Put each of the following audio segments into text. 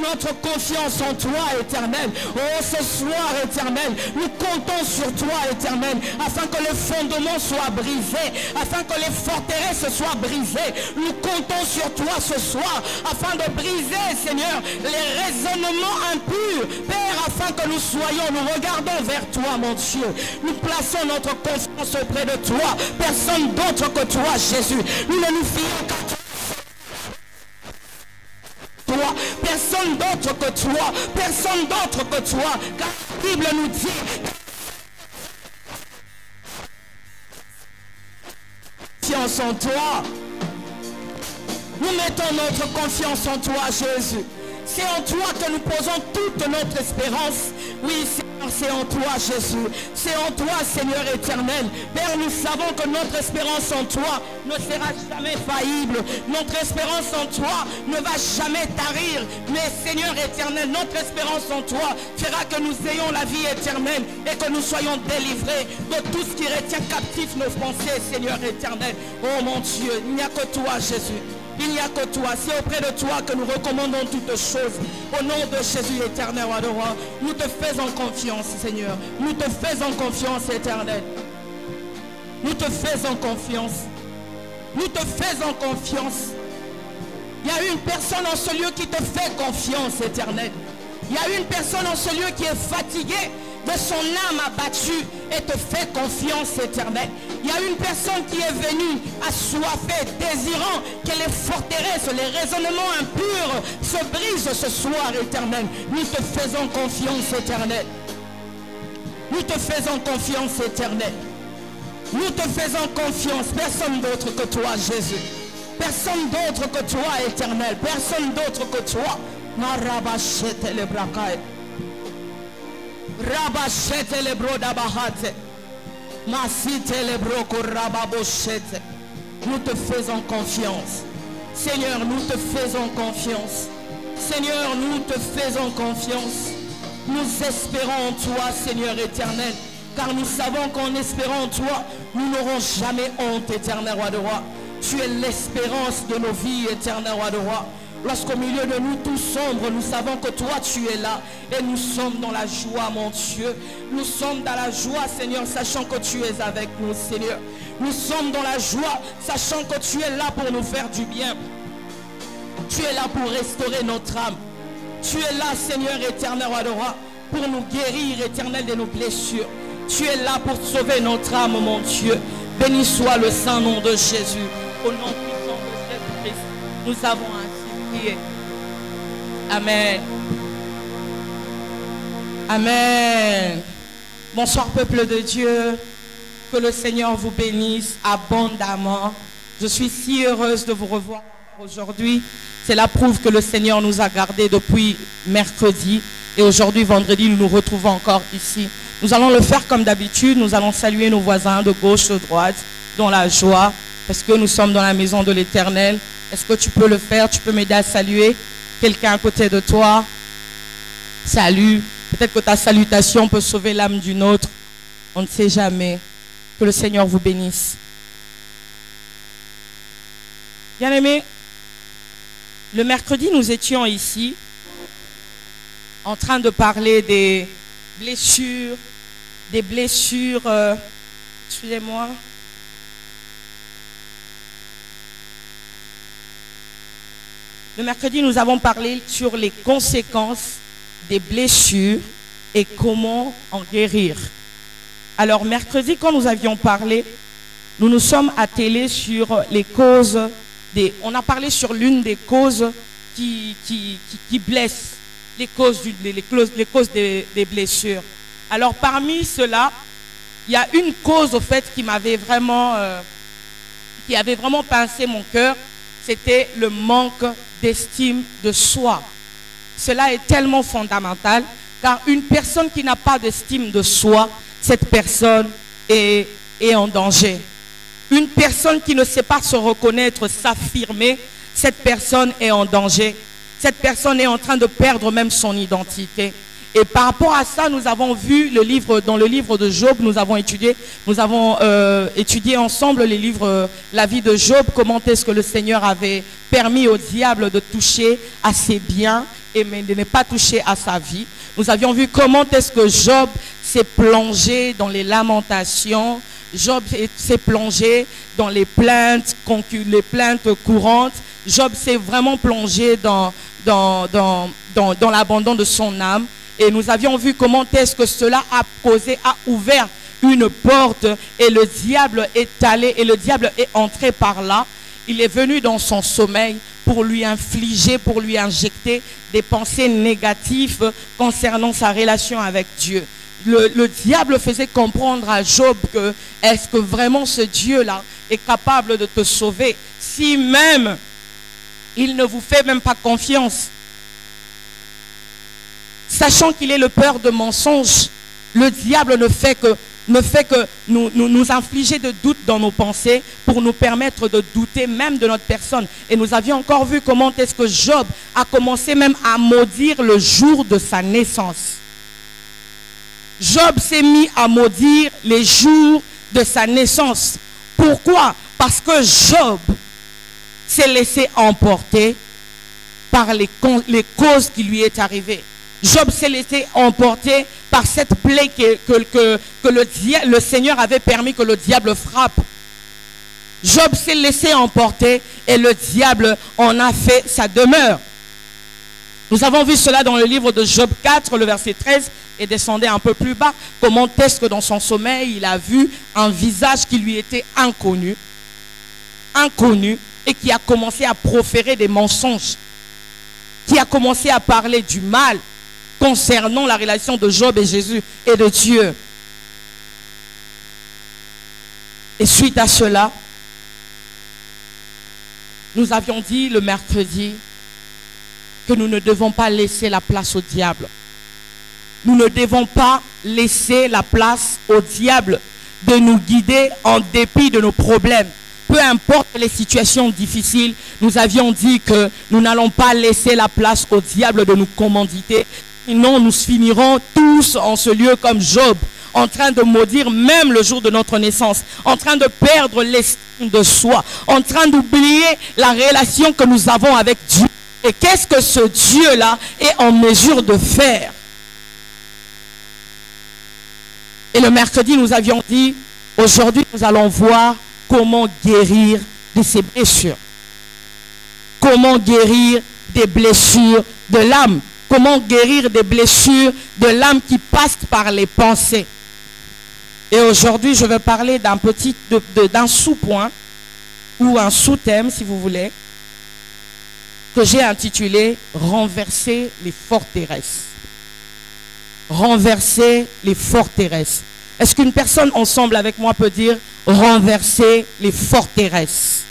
notre confiance en toi, Éternel. Oh, ce soir, Éternel, nous comptons sur toi, Éternel, afin que les fondements soient brisés, afin que les forteresses soient brisées. Nous comptons sur toi ce soir, afin de briser, Seigneur, les raisonnements impurs, Père, afin que nous soyons, nous regardons vers toi, mon Dieu. Nous plaçons notre confiance auprès de toi. Personne d'autre que toi, Jésus. Nous ne nous fions qu'à toi. Personne d'autre que toi, personne d'autre que toi, car la Bible nous dit confiance en toi. Nous mettons notre confiance en toi, Jésus. C'est en toi que nous posons toute notre espérance. Oui, Seigneur, c'est en toi, Jésus. C'est en toi, Seigneur éternel. Père, nous savons que notre espérance en toi ne sera jamais faillible. Notre espérance en toi ne va jamais tarir. Mais, Seigneur éternel, notre espérance en toi fera que nous ayons la vie éternelle et que nous soyons délivrés de tout ce qui retient captif nos pensées, Seigneur éternel. Oh mon Dieu, il n'y a que toi, Jésus. Il n'y a que toi. C'est auprès de toi que nous recommandons toutes choses. Au nom de Jésus éternel, roi de roi, nous te faisons confiance, Seigneur. Nous te faisons confiance, éternel. Nous te faisons confiance. Nous te faisons confiance. Il y a une personne en ce lieu qui te fait confiance, éternel. Il y a une personne en ce lieu qui est fatiguée de son âme abattue et te fait confiance, éternelle. Il y a une personne qui est venue assoiffée, désirant que les forteresses, les raisonnements impurs se brisent ce soir, éternel. Nous te faisons confiance, éternel. Nous te faisons confiance, éternel. Nous te faisons confiance. Personne d'autre que toi, Jésus. Personne d'autre que toi, éternel. Personne d'autre que toi. Marabachete le bracaille. Rabachete le brodabahate. Masite le broco rababochete. Nous te faisons confiance. Seigneur, nous te faisons confiance. Seigneur, nous te faisons confiance. Nous espérons en toi, Seigneur éternel. Car nous savons qu'en espérant en toi, nous n'aurons jamais honte, éternel roi de roi. Tu es l'espérance de nos vies, éternel roi de roi. Lorsqu'au milieu de nous tout sombre, nous savons que toi tu es là. Et nous sommes dans la joie, mon Dieu. Nous sommes dans la joie, Seigneur, sachant que tu es avec nous, Seigneur. Nous sommes dans la joie, sachant que tu es là pour nous faire du bien. Tu es là pour restaurer notre âme. Tu es là, Seigneur éternel roi de roi, pour nous guérir, éternel, de nos blessures. Tu es là pour sauver notre âme, mon Dieu. Béni soit le saint nom de Jésus. Au nom puissant de Jésus-Christ, nous avons ainsi prié. Amen. Amen. Bonsoir, peuple de Dieu. Que le Seigneur vous bénisse abondamment. Je suis si heureuse de vous revoir aujourd'hui. C'est la preuve que le Seigneur nous a gardés depuis mercredi. Et aujourd'hui, vendredi, nous nous retrouvons encore ici. Nous allons le faire comme d'habitude. Nous allons saluer nos voisins de gauche, de droite, dans la joie. Parce que nous sommes dans la maison de l'Éternel. Est-ce que tu peux le faire? Tu peux m'aider à saluer quelqu'un à côté de toi? Salut. Peut-être que ta salutation peut sauver l'âme d'une autre. On ne sait jamais. Que le Seigneur vous bénisse. Bien-aimés, le mercredi, nous étions ici en train de parler des blessures, excusez-moi. Le mercredi, nous avons parlé sur les conséquences des blessures et comment en guérir. Alors, mercredi, quand nous avions parlé, nous nous sommes attelés sur les causes des... On a parlé sur l'une des causes qui blessent, les causes des blessures. Alors, parmi cela, il y a une cause, au fait, qui avait vraiment pincé mon cœur. C'était le manque d'estime de soi. Cela est tellement fondamental, car une personne qui n'a pas d'estime de soi, cette personne est en danger. Une personne qui ne sait pas se reconnaître, s'affirmer, cette personne est en danger. Cette personne est en train de perdre même son identité. Et par rapport à ça, nous avons vu dans le livre de Job, nous avons étudié ensemble la vie de Job, comment est-ce que le Seigneur avait permis au diable de toucher à ses biens mais de ne pas toucher à sa vie. Nous avions vu comment est-ce que Job s'est plongé dans les lamentations. Job s'est plongé dans les plaintes courantes. Job s'est vraiment plongé dans l'abandon de son âme. Et nous avions vu comment est-ce que cela a ouvert une porte et le diable est allé et le diable est entré par là. Il est venu dans son sommeil pour lui infliger, pour lui injecter des pensées négatives concernant sa relation avec Dieu. Le diable faisait comprendre à Job que est-ce que vraiment ce Dieu-là est capable de te sauver si même il ne vous fait même pas confiance. Sachant qu'il est le père de mensonges, le diable ne fait que nous infliger de doutes dans nos pensées pour nous permettre de douter même de notre personne. Et nous avions encore vu comment est-ce que Job a commencé même à maudire le jour de sa naissance. Job s'est mis à maudire les jours de sa naissance. Pourquoi? Parce que Job s'est laissé emporter par les causes qui lui est arrivées. Job s'est laissé emporter par cette plaie que le Seigneur avait permis que le diable frappe. Job s'est laissé emporter et le diable en a fait sa demeure. Nous avons vu cela dans le livre de Job 4, le verset 13, et descendait un peu plus bas. Comment est-ce que dans son sommeil, il a vu un visage qui lui était inconnu, et qui a commencé à proférer des mensonges, qui a commencé à parler du mal concernant la relation de Job et Jésus et de Dieu. Et suite à cela, nous avions dit le mercredi que nous ne devons pas laisser la place au diable. Nous ne devons pas laisser la place au diable de nous guider en dépit de nos problèmes. Peu importe les situations difficiles, nous avions dit que nous n'allons pas laisser la place au diable de nous commanditer. Sinon, nous finirons tous en ce lieu comme Job, en train de maudire même le jour de notre naissance, en train de perdre l'estime de soi, en train d'oublier la relation que nous avons avec Dieu. Et qu'est-ce que ce Dieu-là est en mesure de faire? Et le mercredi, nous avions dit, aujourd'hui, nous allons voir comment guérir de ces blessures. Comment guérir des blessures de l'âme. Comment guérir des blessures de l'âme qui passent par les pensées. Et aujourd'hui, je vais parler d'un sous-point ou un sous-thème, si vous voulez, que j'ai intitulé « Renverser les forteresses ». Renverser les forteresses. Est-ce qu'une personne ensemble avec moi peut dire « Renverser les forteresses ».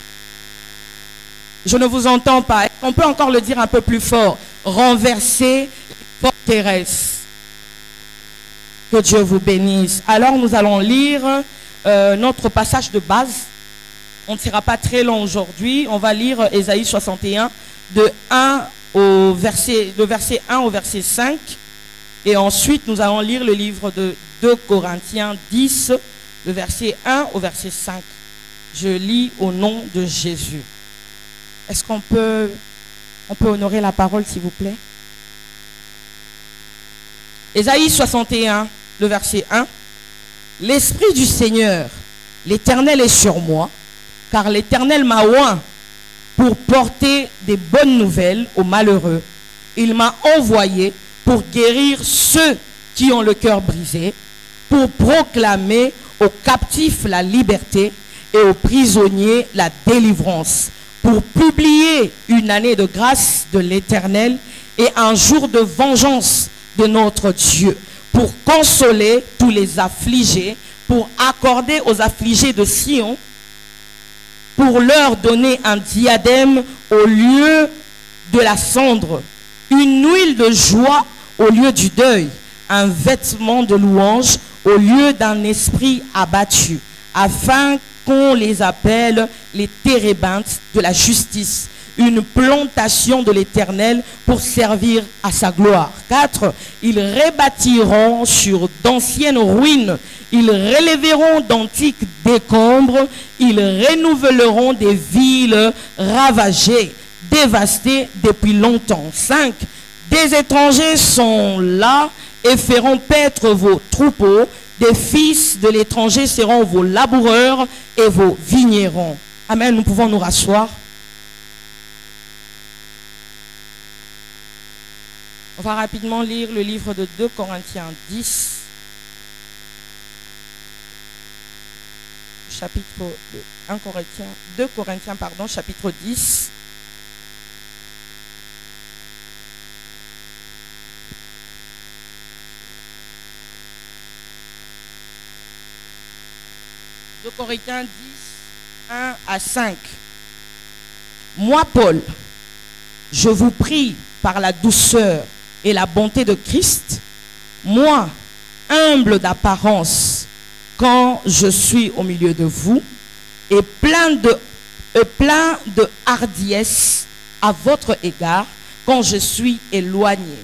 Je ne vous entends pas. On peut encore le dire un peu plus fort. Renverser les forteresses. Que Dieu vous bénisse. Alors nous allons lire notre passage de base. On ne sera pas très long aujourd'hui. On va lire Ésaïe 61 de verset 1 au verset 5. Et ensuite nous allons lire le livre de 2 Corinthiens 10, le verset 1 au verset 5. Je lis au nom de Jésus. Est-ce qu'on peut honorer la parole, s'il vous plaît? Ésaïe 61, le verset 1. L'Esprit du Seigneur, l'Éternel est sur moi, car l'Éternel m'a oint pour porter des bonnes nouvelles aux malheureux. Il m'a envoyé pour guérir ceux qui ont le cœur brisé, pour proclamer aux captifs la liberté et aux prisonniers la délivrance, pour publier une année de grâce de l'Éternel et un jour de vengeance de notre Dieu, pour consoler tous les affligés, pour accorder aux affligés de Sion, pour leur donner un diadème au lieu de la cendre, une huile de joie au lieu du deuil, un vêtement de louange au lieu d'un esprit abattu, afin qu'on les appelle les térébintes de la justice, une plantation de l'Éternel pour servir à sa gloire. 4. Ils rebâtiront sur d'anciennes ruines, ils relèveront d'antiques décombres, ils renouvelleront des villes ravagées, dévastées depuis longtemps. 5. Des étrangers sont là et feront paître vos troupeaux. Des fils de l'étranger seront vos laboureurs et vos vignerons. Amen, nous pouvons nous rasseoir. On va rapidement lire le livre de 2 Corinthiens 10. Chapitre 2 Corinthiens, chapitre 10. De Corinthiens 10, 1 à 5. Moi, Paul, je vous prie par la douceur et la bonté de Christ, moi, humble d'apparence, quand je suis au milieu de vous, et plein de hardiesse à votre égard, quand je suis éloigné.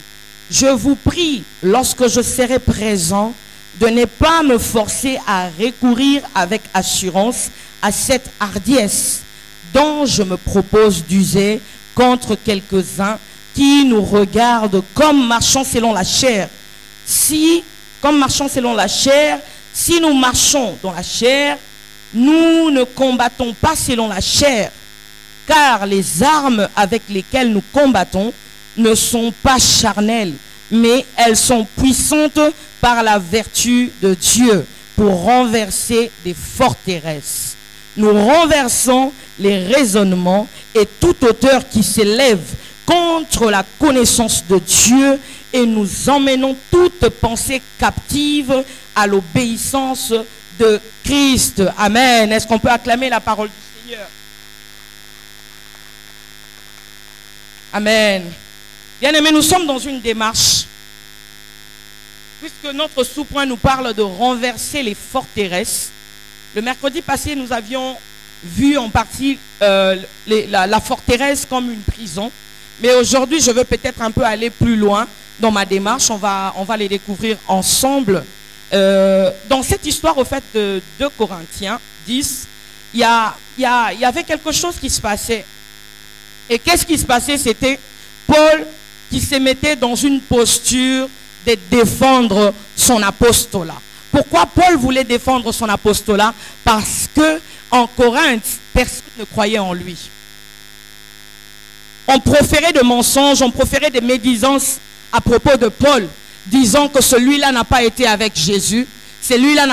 Je vous prie, lorsque je serai présent, de ne pas me forcer à recourir avec assurance à cette hardiesse dont je me propose d'user contre quelques-uns qui nous regardent comme marchant selon la chair. Si nous marchons dans la chair, nous ne combattons pas selon la chair, car les armes avec lesquelles nous combattons ne sont pas charnelles, mais elles sont puissantes par la vertu de Dieu pour renverser des forteresses. Nous renversons les raisonnements et toute hauteur qui s'élève contre la connaissance de Dieu et nous emmenons toute pensée captive à l'obéissance de Christ. Amen. Est-ce qu'on peut acclamer la parole du Seigneur? Amen. Bien-aimés, nous sommes dans une démarche, puisque notre sous-point nous parle de renverser les forteresses. Le mercredi passé, nous avions vu en partie la forteresse comme une prison. Mais aujourd'hui, je veux peut-être un peu aller plus loin dans ma démarche. On va les découvrir ensemble. Dans cette histoire, au fait, de 2 Corinthiens 10, il y avait quelque chose qui se passait. Et qu'est-ce qui se passait? C'était Paul qui se mettait dans une posture de défendre son apostolat. Pourquoi Paul voulait défendre son apostolat? Parce que en Corinthe, personne ne croyait en lui. On proférait de mensonges, on proférait des médisances à propos de Paul, disant que celui-là n'a pas été avec Jésus, celui-là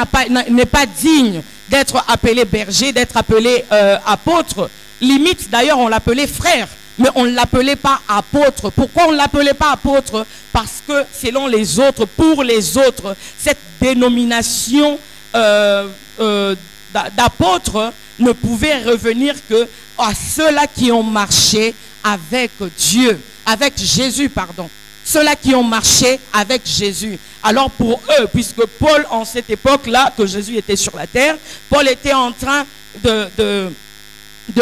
n'est pas digne d'être appelé berger, d'être appelé apôtre. Limite, d'ailleurs, on l'appelait frère, mais on ne l'appelait pas apôtre. Pourquoi on ne l'appelait pas apôtre? Parce que selon les autres, pour les autres, cette dénomination d'apôtre ne pouvait revenir que à ceux-là qui ont marché avec Dieu, avec Jésus, pardon. Ceux-là qui ont marché avec Jésus. Alors pour eux, puisque Paul, en cette époque-là, que Jésus était sur la terre, Paul était en train de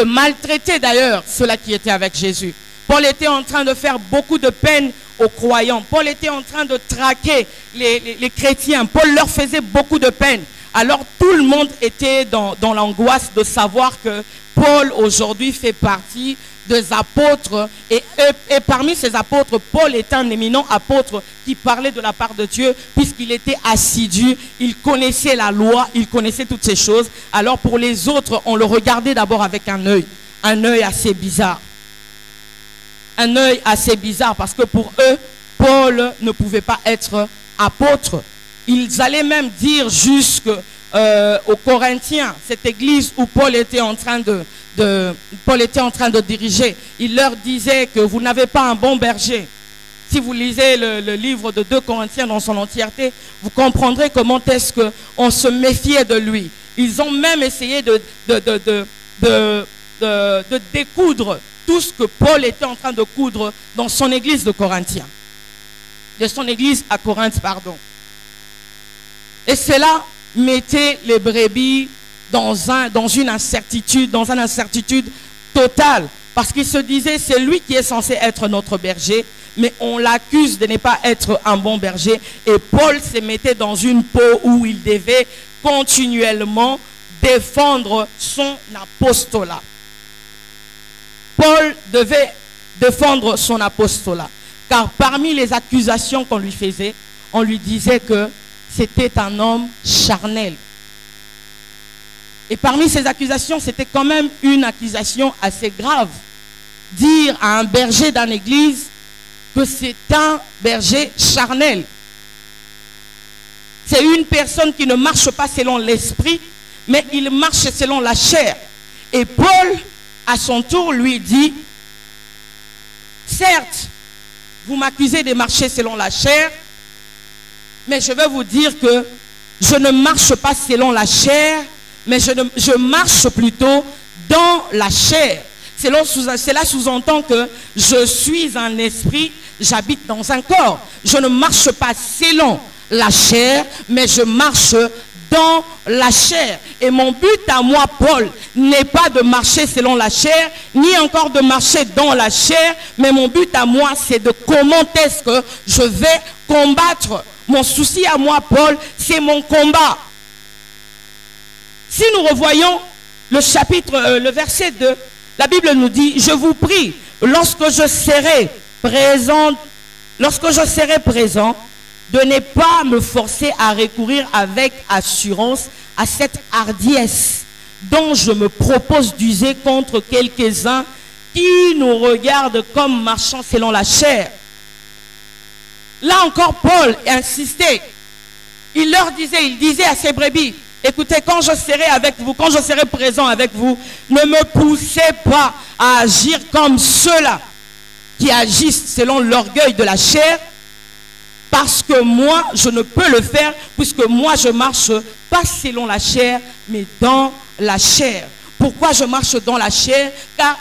maltraiter d'ailleurs ceux-là qui étaient avec Jésus. Paul était en train de faire beaucoup de peine aux croyants. Paul était en train de traquer les chrétiens. Paul leur faisait beaucoup de peine. Alors tout le monde était dans l'angoisse de savoir que Paul aujourd'hui fait partie des apôtres. Et parmi ces apôtres, Paul est un éminent apôtre qui parlait de la part de Dieu puisqu'il était assidu, il connaissait la loi, il connaissait toutes ces choses. Alors pour les autres, on le regardait d'abord avec un œil assez bizarre. Un œil assez bizarre parce que pour eux, Paul ne pouvait pas être apôtre. Ils allaient même dire jusqu'aux Corinthiens, cette église où Paul était en train de diriger. Il leur disait que vous n'avez pas un bon berger. Si vous lisez le livre de 2 Corinthiens dans son entièreté, vous comprendrez comment est-ce qu'on se méfiait de lui. Ils ont même essayé de découdre tout ce que Paul était en train de coudre dans son église de Corinthiens. De son église à Corinthe, pardon. Et cela mettait les brebis dans une incertitude totale. Parce qu'il se disait, c'est lui qui est censé être notre berger, mais on l'accuse de ne pas être un bon berger. Et Paul se mettait dans une peau où il devait continuellement défendre son apostolat. Paul devait défendre son apostolat. Car parmi les accusations qu'on lui faisait, on lui disait que c'était un homme charnel. Et parmi ces accusations, c'était quand même une accusation assez grave. Dire à un berger d'une église que c'est un berger charnel. C'est une personne qui ne marche pas selon l'esprit, mais il marche selon la chair. Et Paul, à son tour, lui dit, certes, vous m'accusez de marcher selon la chair, mais je vais vous dire que je ne marche pas selon la chair, mais je marche plutôt dans la chair. Cela sous-entend que je suis un esprit, j'habite dans un corps. Je ne marche pas selon la chair, mais je marche dans la chair. Et mon but à moi, Paul, n'est pas de marcher selon la chair, ni encore de marcher dans la chair, mais mon but à moi, c'est de comment est-ce que je vais combattre. Mon souci à moi, Paul, c'est mon combat. Si nous revoyons le verset 2, la Bible nous dit, je vous prie, lorsque je serai présent, de ne pas me forcer à recourir avec assurance à cette hardiesse dont je me propose d'user contre quelques-uns qui nous regardent comme marchant selon la chair. Là encore, Paul insistait. Il disait à ses brebis, écoutez, quand je serai avec vous, quand je serai présent avec vous, ne me poussez pas à agir comme ceux-là qui agissent selon l'orgueil de la chair, parce que moi, je ne peux le faire, puisque moi, je marche pas selon la chair, mais dans la chair. Pourquoi je marche dans la chair? Car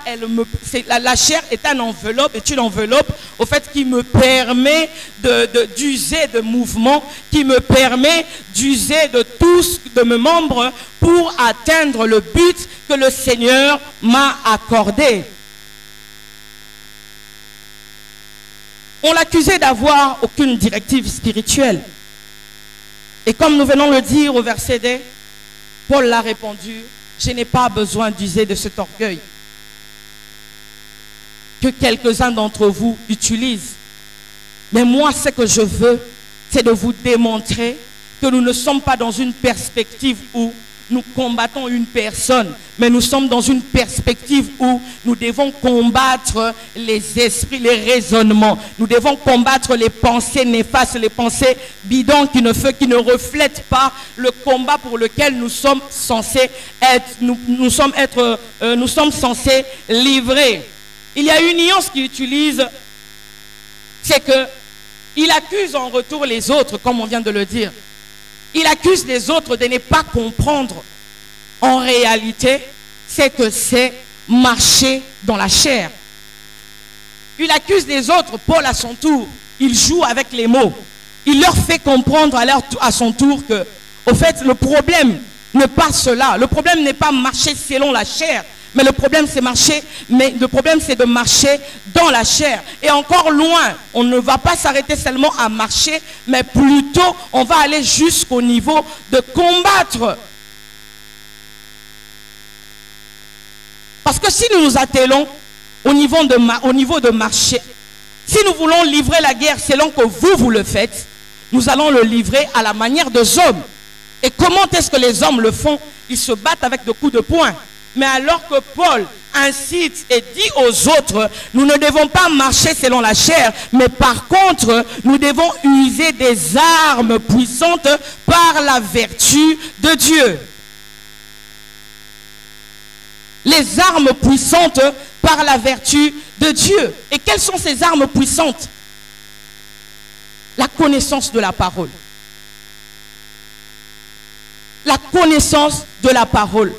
la chair est une enveloppe au fait qui me permet d'user de mouvements, qui me permet d'user de mes membres pour atteindre le but que le Seigneur m'a accordé. On l'accusait d'avoir aucune directive spirituelle. Et comme nous venons le dire au verset 2, Paul l'a répondu, je n'ai pas besoin d'user de cet orgueil que quelques-uns d'entre vous utilisent. Mais moi, ce que je veux, c'est de vous démontrer que nous ne sommes pas dans une perspective où nous combattons une personne, mais nous sommes dans une perspective où nous devons combattre les esprits, les raisonnements. Nous devons combattre les pensées néfastes, les pensées bidons qui ne reflètent pas le combat pour lequel nous sommes censés être, nous sommes censés livrer. Il y a une nuance qu'il utilise, c'est que il accuse en retour les autres, comme on vient de le dire. Il accuse les autres de ne pas comprendre. En réalité, c'est que c'est marcher dans la chair. Il accuse les autres, Paul à son tour, il joue avec les mots. Il leur fait comprendre à son tour que, au fait, le problème n'est pas cela. Le problème n'est pas marcher selon la chair. Mais le problème, c'est de marcher dans la chair. Et encore loin, on ne va pas s'arrêter seulement à marcher, mais plutôt, on va aller jusqu'au niveau de combattre. Parce que si nous nous attelons au niveau de marcher, si nous voulons livrer la guerre selon que vous le faites, nous allons le livrer à la manière des hommes. Et comment est-ce que les hommes le font? Ils se battent avec des coups de poing. Mais alors que Paul incite et dit aux autres, nous ne devons pas marcher selon la chair, mais par contre, nous devons user des armes puissantes par la vertu de Dieu. Les armes puissantes par la vertu de Dieu. Et quelles sont ces armes puissantes? La connaissance de la parole. La connaissance de la parole.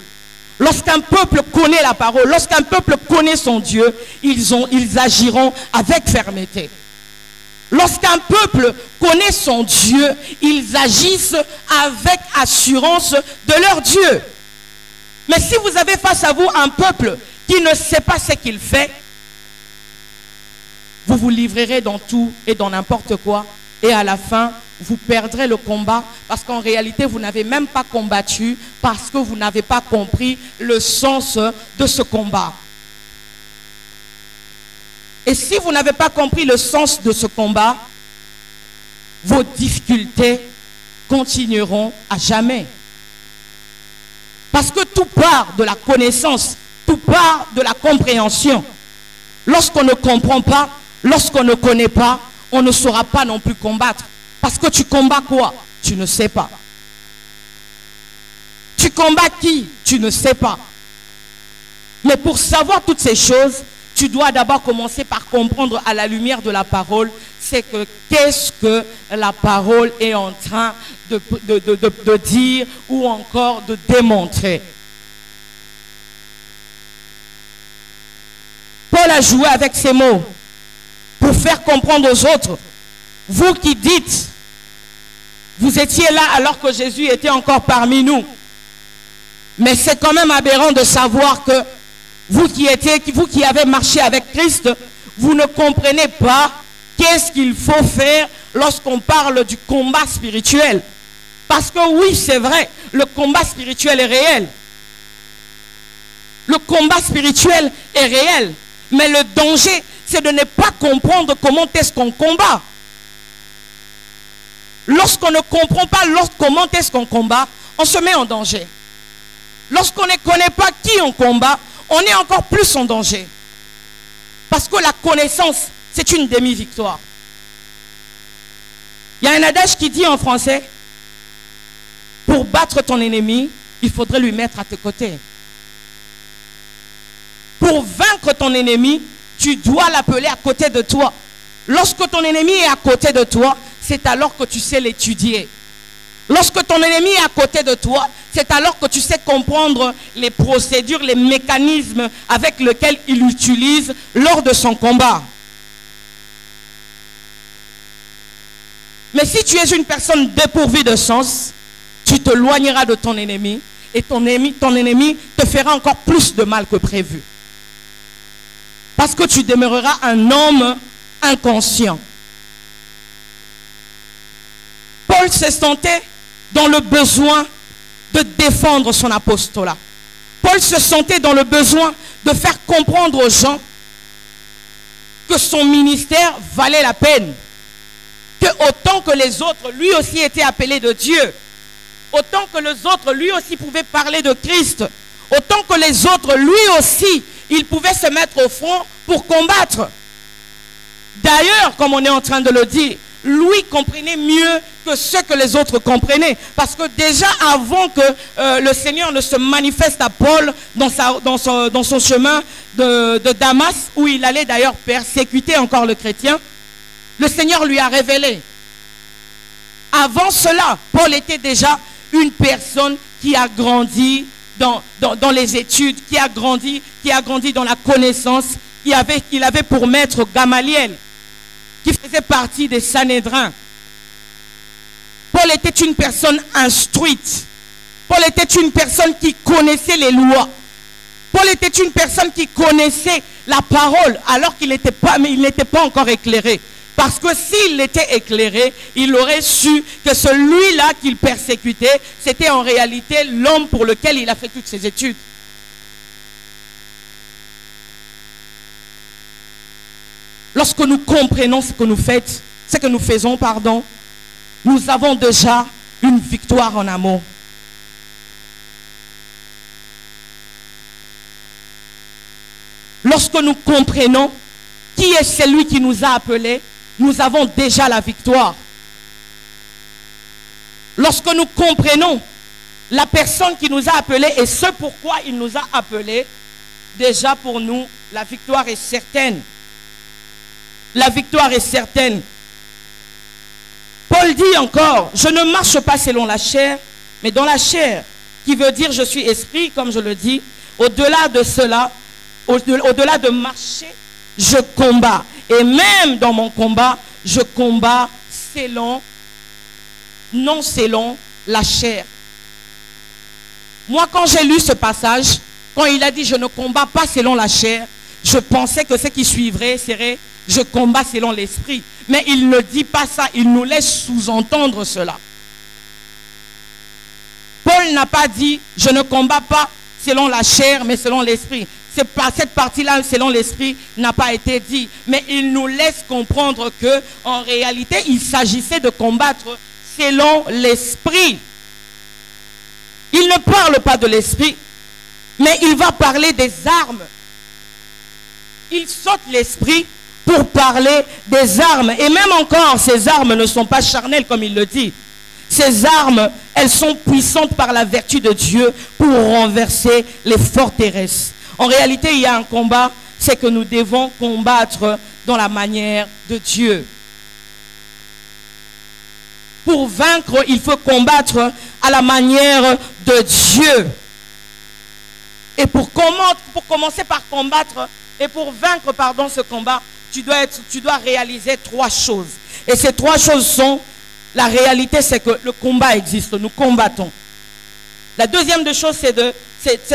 Lorsqu'un peuple connaît la parole, lorsqu'un peuple connaît son Dieu, ils agiront avec fermeté. Lorsqu'un peuple connaît son Dieu, ils agissent avec assurance de leur Dieu. Mais si vous avez face à vous un peuple qui ne sait pas ce qu'il fait, vous vous livrerez dans tout et dans n'importe quoi. Et à la fin, vous perdrez le combat parce qu'en réalité, vous n'avez même pas combattu parce que vous n'avez pas compris le sens de ce combat. Et si vous n'avez pas compris le sens de ce combat, vos difficultés continueront à jamais. Parce que tout part de la connaissance, tout part de la compréhension. Lorsqu'on ne comprend pas, lorsqu'on ne connaît pas, on ne saura pas non plus combattre. Parce que tu combats quoi? Tu ne sais pas. Tu combats qui? Tu ne sais pas. Mais pour savoir toutes ces choses, tu dois d'abord commencer par comprendre à la lumière de la parole, c'est que qu'est-ce que la parole est en train de dire ou encore de démontrer. Paul a joué avec ces mots pour faire comprendre aux autres. Vous qui dites, vous étiez là alors que Jésus était encore parmi nous. Mais c'est quand même aberrant de savoir que vous qui avez marché avec Christ, vous ne comprenez pas qu'est-ce qu'il faut faire lorsqu'on parle du combat spirituel. Parce que oui, c'est vrai, le combat spirituel est réel. Le combat spirituel est réel. Mais le danger, c'est de ne pas comprendre comment est-ce qu'on combat. Lorsqu'on ne comprend pas comment est-ce qu'on combat, on se met en danger. Lorsqu'on ne connaît pas qui on combat, on est encore plus en danger. Parce que la connaissance, c'est une demi-victoire. Il y a un adage qui dit en français, pour battre ton ennemi, il faudrait lui mettre à tes côtés. Pour vaincre ton ennemi, tu dois l'appeler à côté de toi. Lorsque ton ennemi est à côté de toi, c'est alors que tu sais l'étudier. Lorsque ton ennemi est à côté de toi, c'est alors que tu sais comprendre les procédures, les mécanismes avec lesquels il utilise lors de son combat. Mais si tu es une personne dépourvue de sens, tu te éloigneras de ton ennemi et ton ennemi te fera encore plus de mal que prévu. Parce que tu demeureras un homme inconscient. Paul se sentait dans le besoin de défendre son apostolat. Paul se sentait dans le besoin de faire comprendre aux gens que son ministère valait la peine. Que autant que les autres, lui aussi était appelé de Dieu. Autant que les autres, lui aussi pouvait parler de Christ. Autant que les autres, lui aussi, il pouvait se mettre au front pour combattre. D'ailleurs, comme on est en train de le dire, lui comprenait mieux que ce que les autres comprenaient. Parce que déjà avant que le Seigneur ne se manifeste à Paul dans son chemin de Damas, où il allait d'ailleurs persécuter encore le chrétien, le Seigneur lui a révélé. Avant cela, Paul était déjà une personne qui a grandi dans les études, qui a grandi dans la connaissance, il avait pour maître Gamaliel, qui faisait partie des Sanhédrins. Paul était une personne instruite. Paul était une personne qui connaissait les lois. Paul était une personne qui connaissait la parole alors qu'il n'était pas encore éclairé. Parce que s'il était éclairé, il aurait su que celui-là qu'il persécutait, c'était en réalité l'homme pour lequel il a fait toutes ses études. Lorsque nous comprenons ce que nous faisons, nous avons déjà une victoire en amour. Lorsque nous comprenons qui est celui qui nous a appelés, nous avons déjà la victoire. Lorsque nous comprenons la personne qui nous a appelés et ce pourquoi il nous a appelés, déjà pour nous, la victoire est certaine. La victoire est certaine. Paul dit encore, je ne marche pas selon la chair, mais dans la chair, qui veut dire je suis esprit, comme je le dis. Au-delà de cela, au-delà de marcher, je combats. Et même dans mon combat, je combats non selon la chair. Moi, quand j'ai lu ce passage, quand il a dit je ne combats pas selon la chair, je pensais que ce qui suivrait serait je combats selon l'esprit. Mais il ne dit pas ça, il nous laisse sous-entendre cela. Paul n'a pas dit je ne combats pas selon la chair, mais selon l'esprit. cette partie-là, selon l'esprit, n'a pas été dit. Mais il nous laisse comprendre que, en réalité, il s'agissait de combattre selon l'esprit. Il ne parle pas de l'esprit, mais il va parler des armes. Il saute l'esprit pour parler des armes. Et même encore, ces armes ne sont pas charnelles, comme il le dit. Ces armes, elles sont puissantes par la vertu de Dieu pour renverser les forteresses. En réalité, il y a un combat, c'est que nous devons combattre dans la manière de Dieu. Pour vaincre, il faut combattre à la manière de Dieu. Et pour commencer par combattre et pour vaincre, ce combat, tu dois réaliser 3 choses. Et ces 3 choses sont, la réalité, c'est que le combat existe, nous combattons. La deuxième des choses, c'est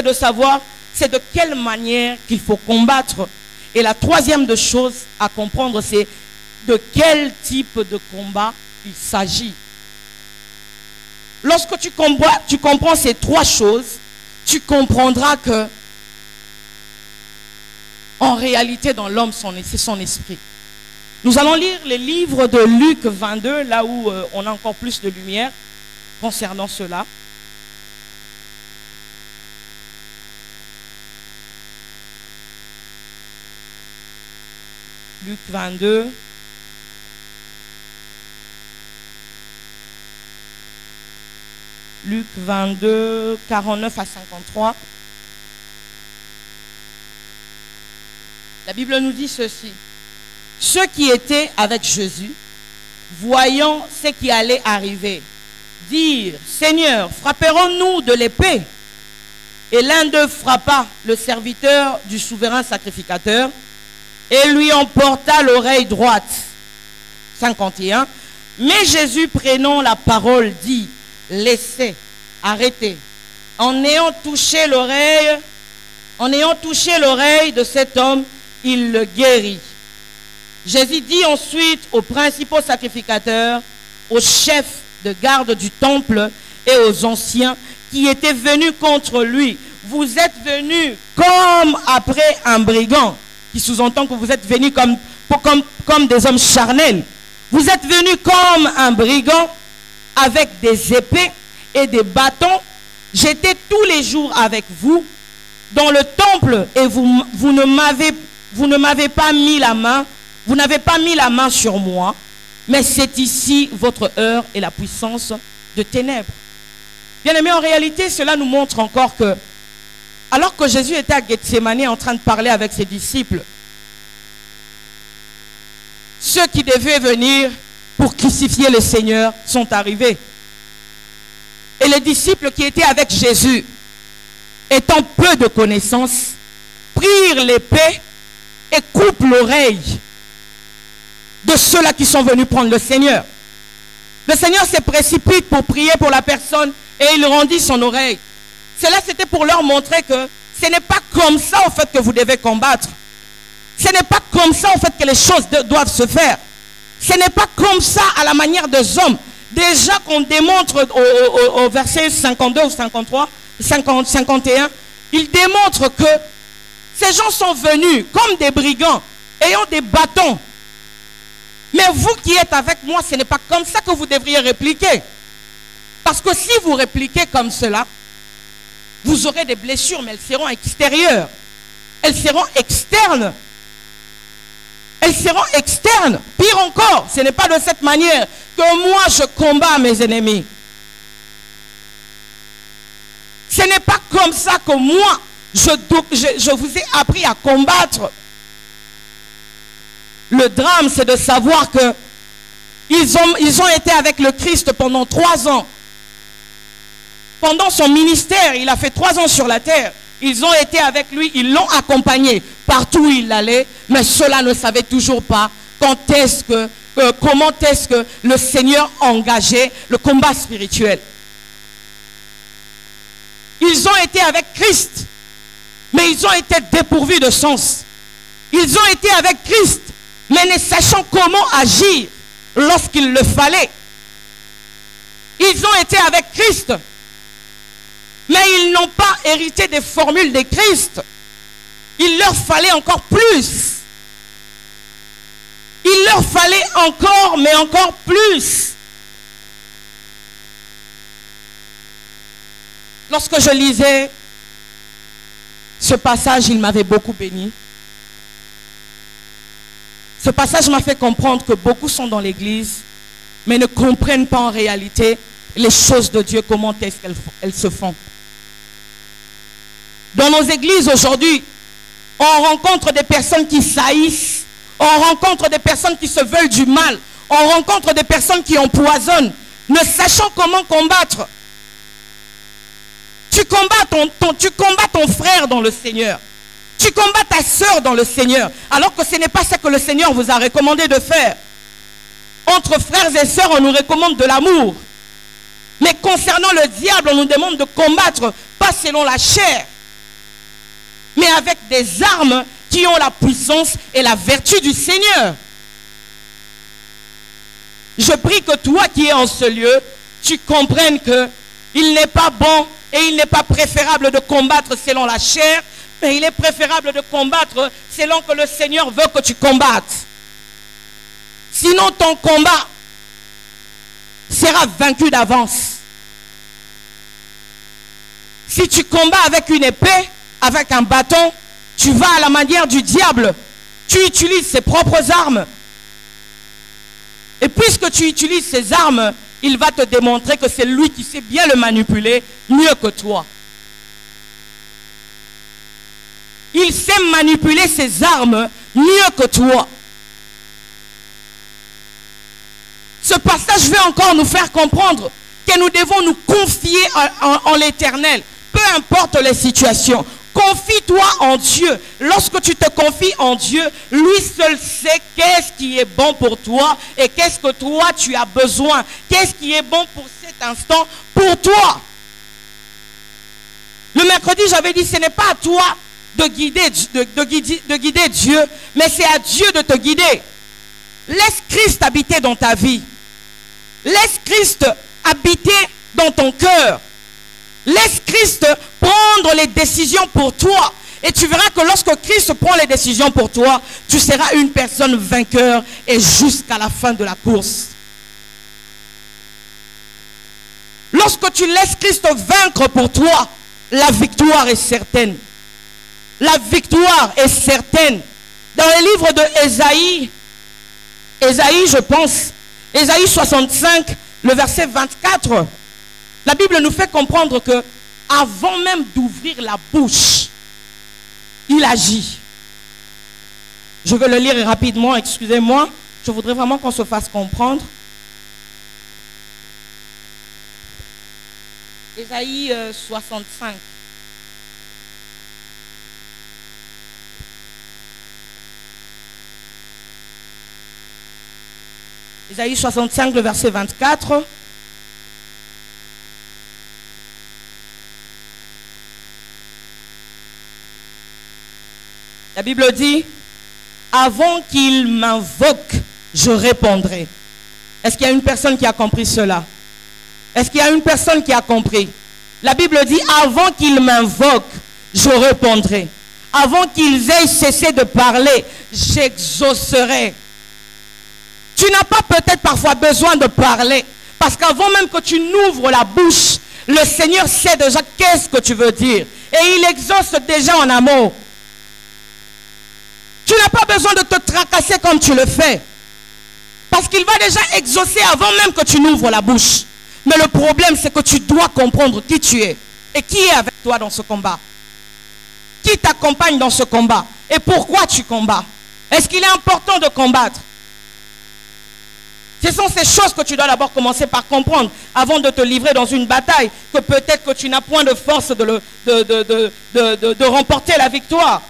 de savoir, c'est de quelle manière qu'il faut combattre. Et la troisième des choses à comprendre, c'est de quel type de combat il s'agit. Lorsque tu comprends ces 3 choses, tu comprendras que, en réalité, dans l'homme, c'est son esprit. Nous allons lire les livres de Luc 22, là où on a encore plus de lumière concernant cela. Luc 22. Luc 22, 49 à 53. La Bible nous dit ceci. Ceux qui étaient avec Jésus, voyant ce qui allait arriver, dirent, Seigneur, frapperons-nous de l'épée? Et l'un d'eux frappa le serviteur du souverain sacrificateur et lui emporta l'oreille droite. 51. Mais Jésus, prenant la parole, dit, laissez, arrêtez. En ayant touché l'oreille de cet homme, il le guérit. Jésus dit ensuite aux principaux sacrificateurs, aux chefs de garde du temple et aux anciens qui étaient venus contre lui, vous êtes venus comme après un brigand, qui sous-entend que vous êtes venus comme des hommes charnels. Vous êtes venus comme un brigand avec des épées et des bâtons. J'étais tous les jours avec vous dans le temple et vous ne m'avez pas mis la main. Vous n'avez pas mis la main sur moi, mais c'est ici votre heure et la puissance de ténèbres. Bien aimé, en réalité, cela nous montre encore que, alors que Jésus était à Gethsémani en train de parler avec ses disciples, ceux qui devaient venir pour crucifier le Seigneur sont arrivés. Et les disciples qui étaient avec Jésus, étant peu de connaissances, prirent l'épée et coupent l'oreille de ceux-là qui sont venus prendre le Seigneur. Le Seigneur se précipite pour prier pour la personne et il rendit son oreille. Cela, c'était pour leur montrer que ce n'est pas comme ça, en fait, que vous devez combattre. Ce n'est pas comme ça, en fait, que les choses doivent se faire. Ce n'est pas comme ça, à la manière des hommes. Déjà qu'on démontre au verset 52 ou 53, 51, il démontre que ces gens sont venus comme des brigands, ayant des bâtons. Mais vous qui êtes avec moi, ce n'est pas comme ça que vous devriez répliquer. Parce que si vous répliquez comme cela, vous aurez des blessures, mais elles seront extérieures. Elles seront externes. Elles seront externes. Pire encore, ce n'est pas de cette manière que moi je combats mes ennemis. Ce n'est pas comme ça que moi, je vous ai appris à combattre. Le drame, c'est de savoir que ils ont été avec le Christ pendant 3 ans. Pendant son ministère, il a fait 3 ans sur la terre. Ils ont été avec lui, ils l'ont accompagné partout où il allait, mais ceux-là ne savaient toujours pas comment est-ce que le Seigneur engageait le combat spirituel. Ils ont été avec Christ, mais ils ont été dépourvus de sens. Ils ont été avec Christ, mais ne sachant comment agir lorsqu'il le fallait. Ils ont été avec Christ, mais ils n'ont pas hérité des formules de Christ. il leur fallait encore plus. Il leur fallait encore, mais encore plus. Lorsque je lisais ce passage, il m'avait beaucoup béni. Ce passage m'a fait comprendre que beaucoup sont dans l'église, mais ne comprennent pas en réalité les choses de Dieu, comment est-ce qu'elles se font. Dans nos églises aujourd'hui, on rencontre des personnes qui saillissent, on rencontre des personnes qui se veulent du mal, on rencontre des personnes qui empoisonnent, ne sachant comment combattre. Tu combats ton frère dans le Seigneur. Tu combats ta sœur dans le Seigneur, alors que ce n'est pas ce que le Seigneur vous a recommandé de faire. Entre frères et sœurs, on nous recommande de l'amour. Mais concernant le diable, on nous demande de combattre, pas selon la chair, mais avec des armes qui ont la puissance et la vertu du Seigneur. Je prie que toi qui es en ce lieu, tu comprennes qu'il n'est pas bon et il n'est pas préférable de combattre selon la chair, mais il est préférable de combattre selon que le Seigneur veut que tu combattes. Sinon, ton combat sera vaincu d'avance. Si tu combats avec une épée, avec un bâton, tu vas à la manière du diable. Tu utilises ses propres armes. Et puisque tu utilises ses armes, il va te démontrer que c'est lui qui sait bien le manipuler mieux que toi. Il sait manipuler ses armes mieux que toi. Ce passage veut encore nous faire comprendre que nous devons nous confier en l'Éternel, peu importe les situations. Confie-toi en Dieu. Lorsque tu te confies en Dieu, lui seul sait qu'est-ce qui est bon pour toi et qu'est-ce que toi tu as besoin. Qu'est-ce qui est bon pour cet instant pour toi. Le mercredi, j'avais dit, ce n'est pas à toi de guider Dieu, mais c'est à Dieu de te guider. Laisse Christ habiter dans ta vie. Laisse Christ habiter dans ton cœur. Laisse Christ prendre les décisions pour toi. Et tu verras que lorsque Christ prend les décisions pour toi, tu seras une personne vainqueur et jusqu'à la fin de la course. Lorsque tu laisses Christ vaincre pour toi, la victoire est certaine. La victoire est certaine. Dans le livre de Ésaïe, je pense, Ésaïe 65, le verset 24, la Bible nous fait comprendre que avant même d'ouvrir la bouche, il agit. Je vais le lire rapidement, excusez-moi. Je voudrais vraiment qu'on se fasse comprendre. Ésaïe 65. Ésaïe 65, le verset 24. La Bible dit, avant qu'il m'invoque, je répondrai. Est-ce qu'il y a une personne qui a compris cela? Est-ce qu'il y a une personne qui a compris? La Bible dit, avant qu'il m'invoque, je répondrai. Avant qu'ils aient cessé de parler, j'exaucerai. Tu n'as pas peut-être parfois besoin de parler, parce qu'avant même que tu n'ouvres la bouche, le Seigneur sait déjà qu'est-ce que tu veux dire. Et il exauce déjà en amour. Tu n'as pas besoin de te tracasser comme tu le fais. Parce qu'il va déjà exaucer avant même que tu n'ouvres la bouche. Mais le problème, c'est que tu dois comprendre qui tu es. Et qui est avec toi dans ce combat. Qui t'accompagne dans ce combat. Et pourquoi tu combats. Est-ce qu'il est important de combattre? Ce sont ces choses que tu dois d'abord commencer par comprendre avant de te livrer dans une bataille que peut-être que tu n'as point de force de remporter la victoire.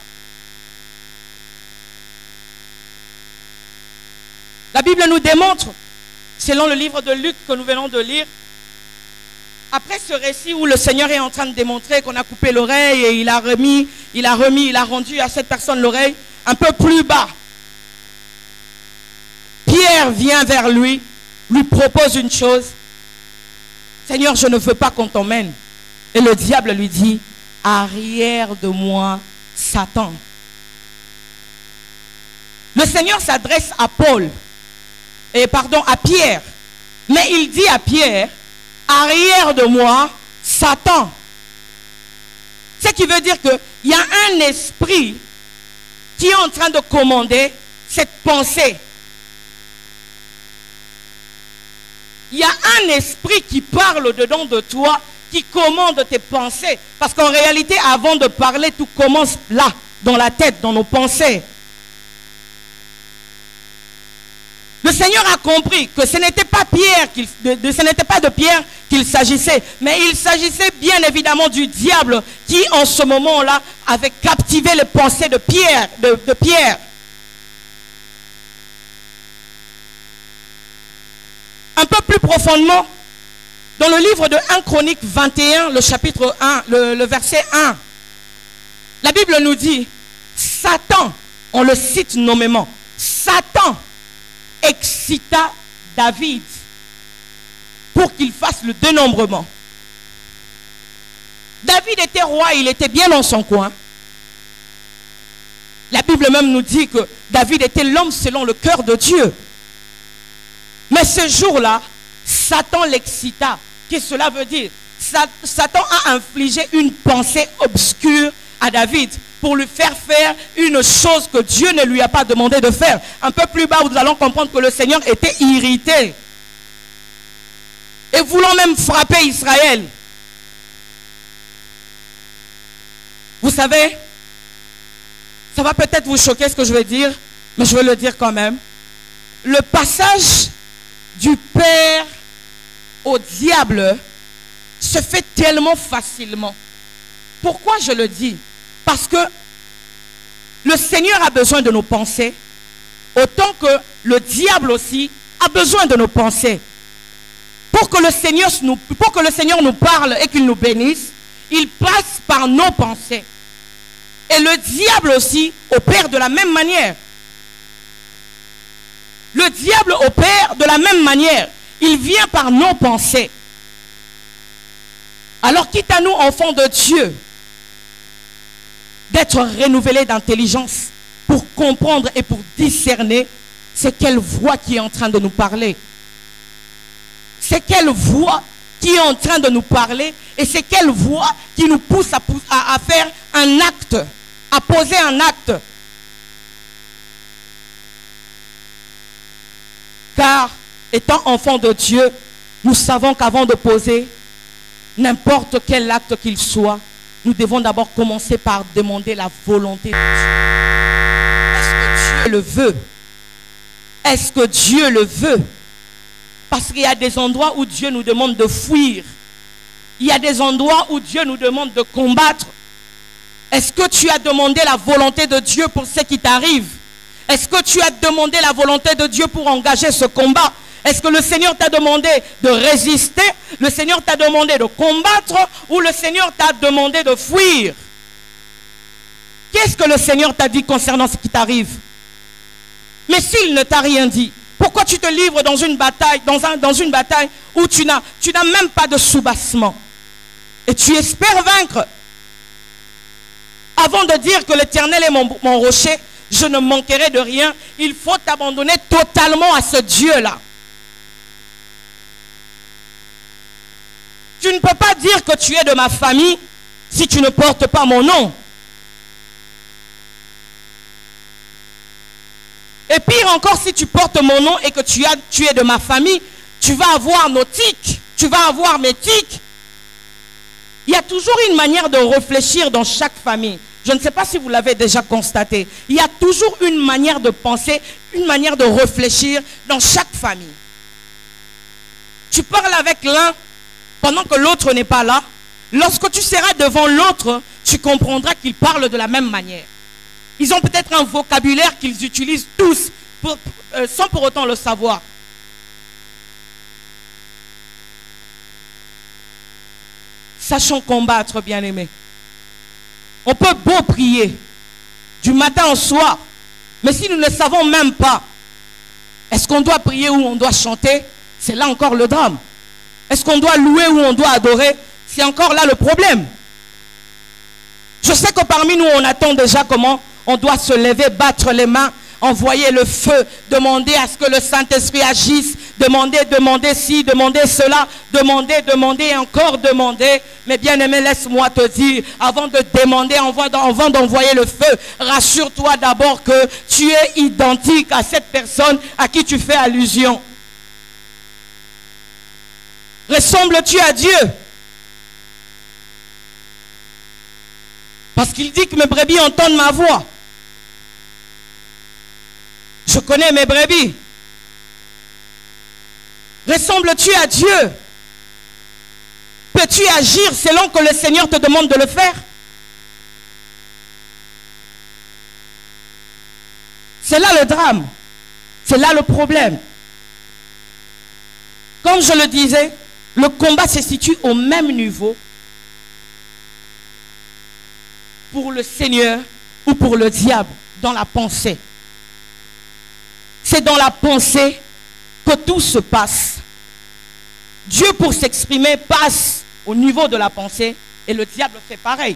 La Bible nous démontre, selon le livre de Luc que nous venons de lire, après ce récit où le Seigneur est en train de démontrer qu'on a coupé l'oreille et il a rendu à cette personne l'oreille un peu plus bas. Pierre vient vers lui, lui propose une chose. Seigneur, je ne veux pas qu'on t'emmène. Et le diable lui dit, arrière de moi, Satan. Le Seigneur s'adresse à à Pierre. Mais il dit à Pierre, arrière de moi, Satan. Ce qui veut dire qu'il y a un esprit qui est en train de commander cette pensée. Il y a un esprit qui parle au-dedans de toi, qui commande tes pensées. Parce qu'en réalité, avant de parler, tout commence là, dans la tête, dans nos pensées. Le Seigneur a compris que ce n'était pas de Pierre qu'il s'agissait, mais il s'agissait bien évidemment du diable qui, en ce moment-là, avait captivé les pensées de Pierre. Un peu plus profondément, dans le livre de 1 Chronique 21, le chapitre 1, le verset 1, la Bible nous dit, Satan, on le cite nommément, Satan excita David pour qu'il fasse le dénombrement. David était roi, il était bien dans son coin. La Bible même nous dit que David était l'homme selon le cœur de Dieu. Mais ce jour-là, Satan l'excita. Qu'est-ce que cela veut dire? Satan a infligé une pensée obscure à David pour lui faire une chose que Dieu ne lui a pas demandé de faire. Un peu plus bas, nous allons comprendre que le Seigneur était irrité. Et voulant même frapper Israël. Vous savez, ça va peut-être vous choquer ce que je vais dire, mais je vais le dire quand même. Le passage du Père au diable se fait tellement facilement. Pourquoi je le dis? Parce que le Seigneur a besoin de nos pensées, autant que le diable aussi a besoin de nos pensées. Pour que le Seigneur nous parle et qu'il nous bénisse, il passe par nos pensées. Et le diable aussi opère de la même manière. Le diable opère de la même manière. Il vient par nos pensées. Alors quitte à nous, enfants de Dieu, d'être renouvelés d'intelligence pour comprendre et pour discerner c'est quelle voix qui est en train de nous parler. C'est quelle voix qui est en train de nous parler et c'est quelle voix qui nous pousse à faire un acte, à poser un acte. Car, étant enfants de Dieu, nous savons qu'avant de poser n'importe quel acte qu'il soit, nous devons d'abord commencer par demander la volonté de Dieu. Est-ce que Dieu le veut? Est-ce que Dieu le veut? Parce qu'il y a des endroits où Dieu nous demande de fuir. Il y a des endroits où Dieu nous demande de combattre. Est-ce que tu as demandé la volonté de Dieu pour ce qui t'arrive? Est-ce que tu as demandé la volonté de Dieu pour engager ce combat? Est-ce que le Seigneur t'a demandé de résister? Le Seigneur t'a demandé de combattre? Ou le Seigneur t'a demandé de fuir? Qu'est-ce que le Seigneur t'a dit concernant ce qui t'arrive? Mais s'il ne t'a rien dit, pourquoi tu te livres dans une bataille, dans une bataille où tu n'as même pas de soubassement? Et tu espères vaincre. Avant de dire que l'Éternel est mon rocher, je ne manquerai de rien, il faut t'abandonner totalement à ce Dieu-là. Tu ne peux pas dire que tu es de ma famille si tu ne portes pas mon nom. Et pire encore, si tu portes mon nom et que tu es de ma famille, tu vas avoir nos tics, tu vas avoir mes tics. Il y a toujours une manière de réfléchir dans chaque famille. Je ne sais pas si vous l'avez déjà constaté. Il y a toujours une manière de penser, une manière de réfléchir dans chaque famille. Tu parles avec l'un pendant que l'autre n'est pas là. Lorsque tu seras devant l'autre, tu comprendras qu'ils parlent de la même manière. Ils ont peut-être un vocabulaire qu'ils utilisent tous sans pour autant le savoir. Sachons combattre, bien-aimés. On peut beau prier du matin au soir, mais si nous ne savons même pas, est-ce qu'on doit prier ou on doit chanter? C'est là encore le drame. Est-ce qu'on doit louer ou on doit adorer? C'est encore là le problème. Je sais que parmi nous, on attend déjà comment on doit se lever, battre les mains, envoyer le feu, demander à ce que le Saint-Esprit agisse, demander ci, demander cela, demander et encore demander. Mais bien aimé, laisse-moi te dire, avant de demander, avant d'envoyer le feu, rassure-toi d'abord que tu es identique à cette personne à qui tu fais allusion. Ressembles-tu à Dieu? Parce qu'il dit que mes brebis entendent ma voix. Je connais mes brebis. Ressembles-tu à Dieu? Peux-tu agir selon que le Seigneur te demande de le faire? C'est là le drame. C'est là le problème. Comme je le disais, le combat se situe au même niveau pour le Seigneur ou pour le diable dans la pensée. C'est dans la pensée que tout se passe. Dieu, pour s'exprimer, passe au niveau de la pensée et le diable fait pareil.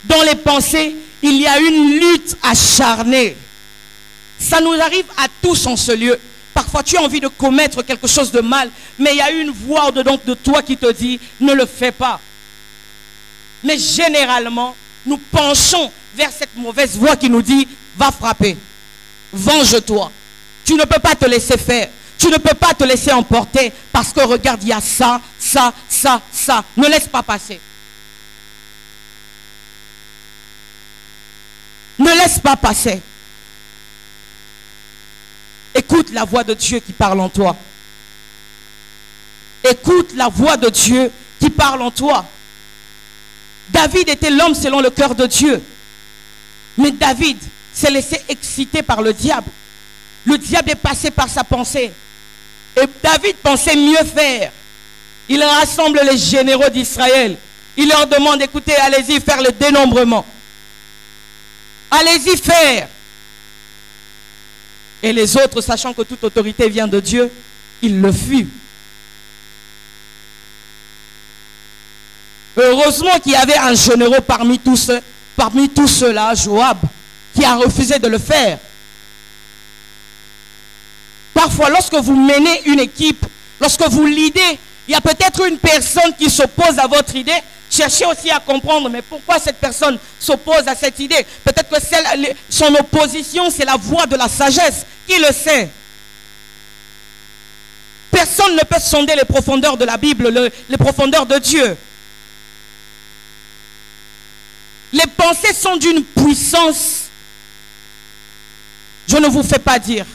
Dans les pensées, il y a une lutte acharnée. Ça nous arrive à tous en ce lieu. Parfois, tu as envie de commettre quelque chose de mal, mais il y a une voix au-dedans de toi qui te dit « ne le fais pas ». Mais généralement, nous penchons vers cette mauvaise voix qui nous dit « va frapper, venge-toi ». Tu ne peux pas te laisser faire. Tu ne peux pas te laisser emporter parce que regarde, il y a ça, ça, ça, ça. Ne laisse pas passer. Ne laisse pas passer. Écoute la voix de Dieu qui parle en toi. Écoute la voix de Dieu qui parle en toi. David était l'homme selon le cœur de Dieu. Mais David s'est laissé exciter par le diable. Le diable est passé par sa pensée. Et David pensait mieux faire. Il rassemble les généraux d'Israël. Il leur demande, écoutez, allez-y faire le dénombrement. Allez-y faire. Et les autres, sachant que toute autorité vient de Dieu, ils le fuient. Heureusement qu'il y avait un général parmi tous ceux-là, Joab, qui a refusé de le faire. Parfois, lorsque vous menez une équipe, lorsque vous l'idez, il y a peut-être une personne qui s'oppose à votre idée. Cherchez aussi à comprendre, mais pourquoi cette personne s'oppose à cette idée? Peut-être que son opposition, c'est la voix de la sagesse. Qui le sait? Personne ne peut sonder les profondeurs de la Bible, les profondeurs de Dieu. Les pensées sont d'une puissance. Je ne vous fais pas dire.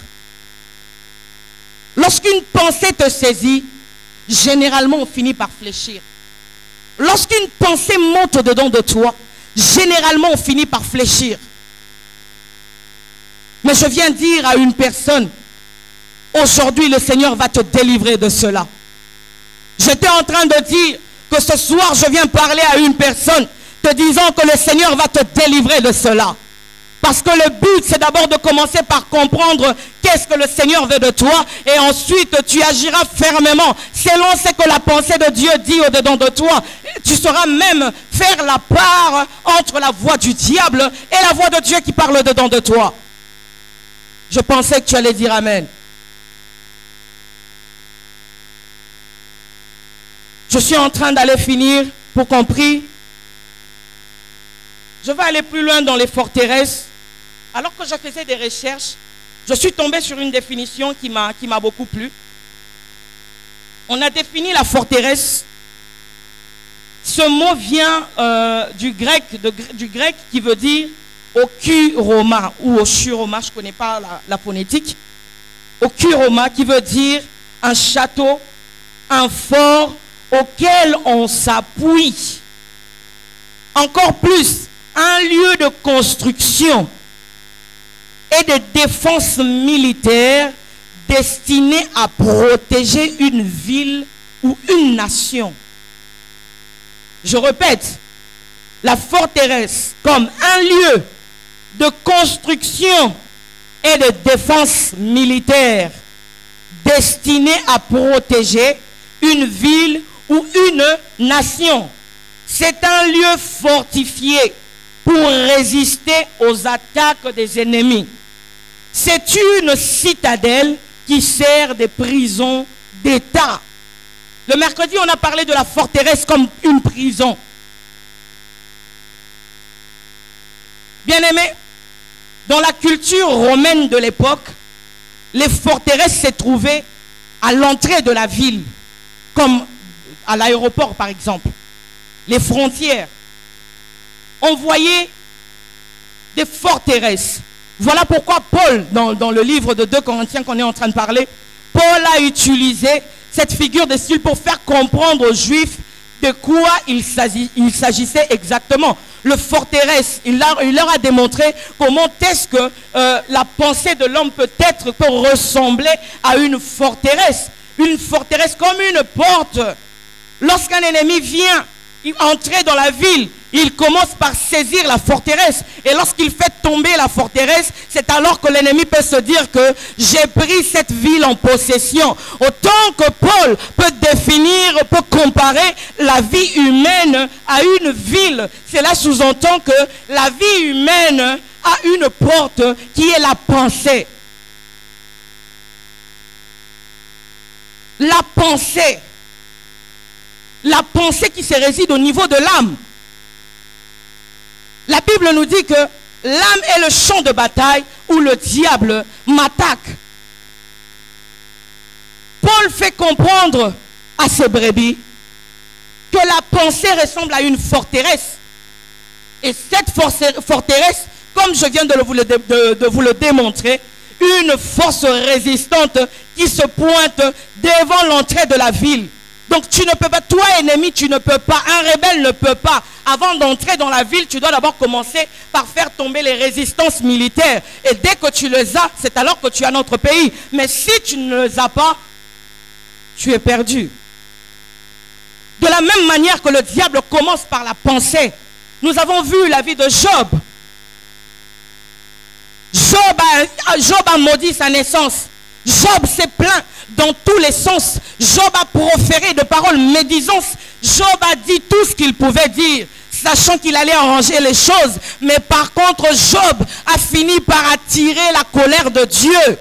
Lorsqu'une pensée te saisit, généralement on finit par fléchir. Lorsqu'une pensée monte au-dedans de toi, généralement on finit par fléchir. Mais je viens dire à une personne, aujourd'hui le Seigneur va te délivrer de cela. J'étais en train de dire que ce soir je viens parler à une personne te disant que le Seigneur va te délivrer de cela. Parce que le but, c'est d'abord de commencer par comprendre qu'est-ce que le Seigneur veut de toi. Et ensuite, tu agiras fermement selon ce que la pensée de Dieu dit au-dedans de toi. Tu sauras même faire la part entre la voix du diable et la voix de Dieu qui parle au-dedans de toi. Je pensais que tu allais dire Amen. Je suis en train d'aller finir pour qu'on prie. Je vais aller plus loin dans les forteresses. Alors que je faisais des recherches, je suis tombé sur une définition qui m'a beaucoup plu. On a défini la forteresse. Ce mot vient du grec qui veut dire okuroma ou oshuroma, je ne connais pas la phonétique. Okuroma qui veut dire un château, un fort auquel on s'appuie. Encore plus, un lieu de construction et de défense militaire destiné à protéger une ville ou une nation. Je répète, la forteresse comme un lieu de construction et de défense militaire destiné à protéger une ville ou une nation. C'est un lieu fortifié pour résister aux attaques des ennemis. C'est une citadelle qui sert de prison d'État. Le mercredi, on a parlé de la forteresse comme une prison. Bien-aimés, dans la culture romaine de l'époque, les forteresses se trouvaient à l'entrée de la ville, comme à l'aéroport par exemple. Les frontières. On voyait des forteresses. Voilà pourquoi Paul, dans le livre de 2 Corinthiens qu'on est en train de parler, Paul a utilisé cette figure de style pour faire comprendre aux Juifs de quoi il s'agissait exactement. Le forteresse, il leur a démontré comment est-ce que la pensée de l'homme peut ressembler à une forteresse. Une forteresse comme une porte. Lorsqu'un ennemi vient entrer dans la ville, il commence par saisir la forteresse. Et lorsqu'il fait tomber la forteresse, c'est alors que l'ennemi peut se dire que j'ai pris cette ville en possession. Autant que Paul peut comparer la vie humaine à une ville. Cela sous-entend que la vie humaine a une porte qui est la pensée. La pensée. La pensée qui se réside au niveau de l'âme. La Bible nous dit que l'âme est le champ de bataille où le diable m'attaque. Paul fait comprendre à ses brebis que la pensée ressemble à une forteresse. Et cette forteresse, comme je viens de vous le démontrer, une force résistante qui se pointe devant l'entrée de la ville. Donc tu ne peux pas, toi ennemi, tu ne peux pas, un rebelle ne peut pas. Avant d'entrer dans la ville, tu dois d'abord commencer par faire tomber les résistances militaires. Et dès que tu les as, c'est alors que tu as notre pays. Mais si tu ne les as pas, tu es perdu. De la même manière que le diable commence par la pensée. Nous avons vu la vie de Job. Job a maudit sa naissance. Job s'est plaint dans tous les sens. Job a proféré de paroles médisances. Job a dit tout ce qu'il pouvait dire, sachant qu'il allait arranger les choses. Mais par contre, Job a fini par attirer la colère de Dieu.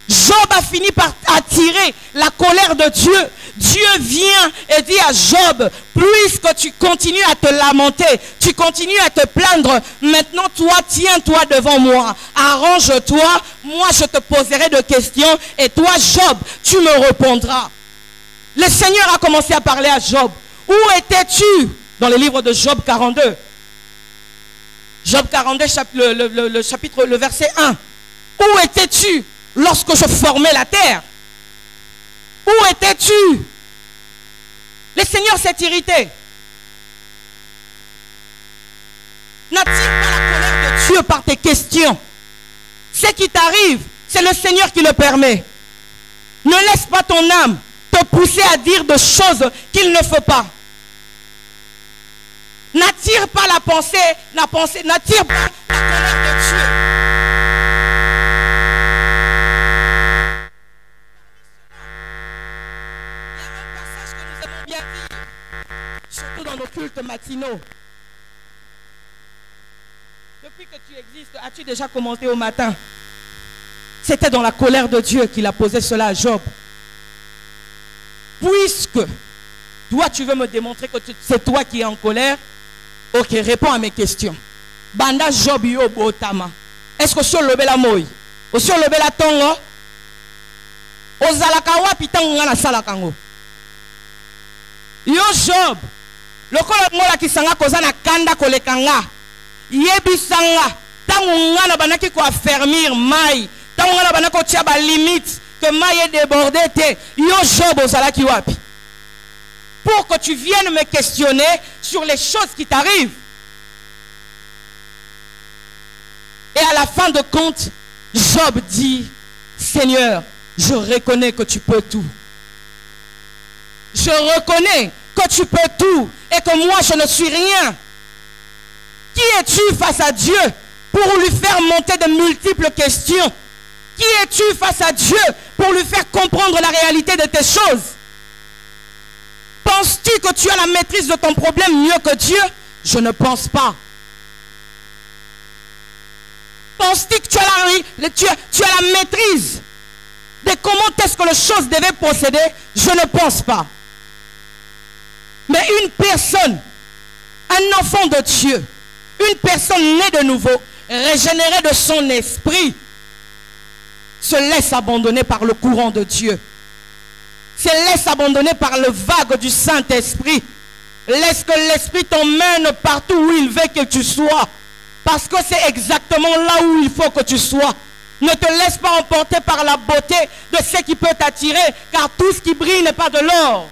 Job a fini par attirer la colère de Dieu. Dieu vient et dit à Job, puisque tu continues à te lamenter, tu continues à te plaindre, maintenant toi, tiens-toi devant moi, arrange-toi, moi je te poserai des questions et toi Job, tu me répondras. Le Seigneur a commencé à parler à Job. Où étais-tu dans le livre de Job 42? Job 42, le verset 1. Où étais-tu lorsque je formais la terre? Où étais-tu? Le Seigneur s'est irrité. N'attire pas la colère de Dieu par tes questions. Ce qui t'arrive, c'est le Seigneur qui le permet. Ne laisse pas ton âme te pousser à dire des choses qu'il ne faut pas. N'attire pas la pensée, n'attire pas la colère de Dieu. Surtout dans nos cultes matinaux. Depuis que tu existes, as-tu déjà commenté au matin? C'était dans la colère de Dieu qu'il a posé cela à Job. Puisque toi tu veux me démontrer que c'est toi qui es en colère, ok, réponds à mes questions. Banda Job yo botama. Est-ce que sur le bela moi? Ou sur le bela tongo? Ozalakawa pitango na salakango. Yo Job. Lokola ngola kisanga kozana kanda kolekanga. Yebisanga. Tango ngana banaki ko affermir mai. Tango ngana banako tia ba limite que mai est débordé te. Yo Job ozalaki wapi? Pour que tu viennes me questionner sur les choses qui t'arrivent. Et à la fin de compte, Job dit, Seigneur, je reconnais que tu peux tout. Je reconnais que tu peux tout et que moi je ne suis rien. Qui es-tu face à Dieu pour lui faire monter de multiples questions? Qui es-tu face à Dieu pour lui faire comprendre la réalité de tes choses? Penses-tu que tu as la maîtrise de ton problème mieux que Dieu? Je ne pense pas. Penses-tu que tu as la maîtrise de comment est-ce que les choses devaient procéder? Je ne pense pas. Mais une personne, un enfant de Dieu, une personne née de nouveau, régénérée de son esprit, se laisse abandonner par le courant de Dieu. Se laisse abandonner par le vague du Saint-Esprit. Laisse que l'Esprit t'emmène partout où il veut que tu sois. Parce que c'est exactement là où il faut que tu sois. Ne te laisse pas emporter par la beauté de ce qui peut t'attirer, car tout ce qui brille n'est pas de l'or.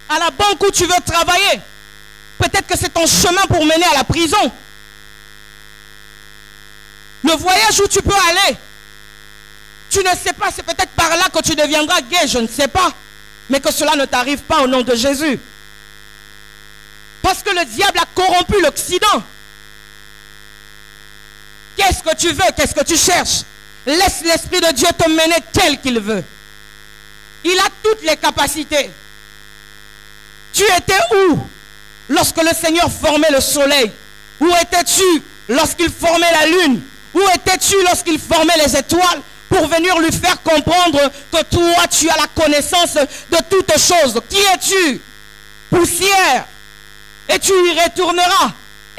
À la banque où tu veux travailler, peut-être que c'est ton chemin pour mener à la prison. Le voyage où tu peux aller, tu ne sais pas, c'est peut-être par là que tu deviendras gay, je ne sais pas. Mais que cela ne t'arrive pas au nom de Jésus. Parce que le diable a corrompu l'Occident. Qu'est-ce que tu veux? Qu'est-ce que tu cherches? Laisse l'Esprit de Dieu te mener tel qu'il veut. Il a toutes les capacités. Tu étais où lorsque le Seigneur formait le soleil? Où étais-tu lorsqu'il formait la lune? Où étais-tu lorsqu'il formait les étoiles? Pour venir lui faire comprendre que toi, tu as la connaissance de toutes choses. Qui es-tu? Poussière. Et tu y retourneras.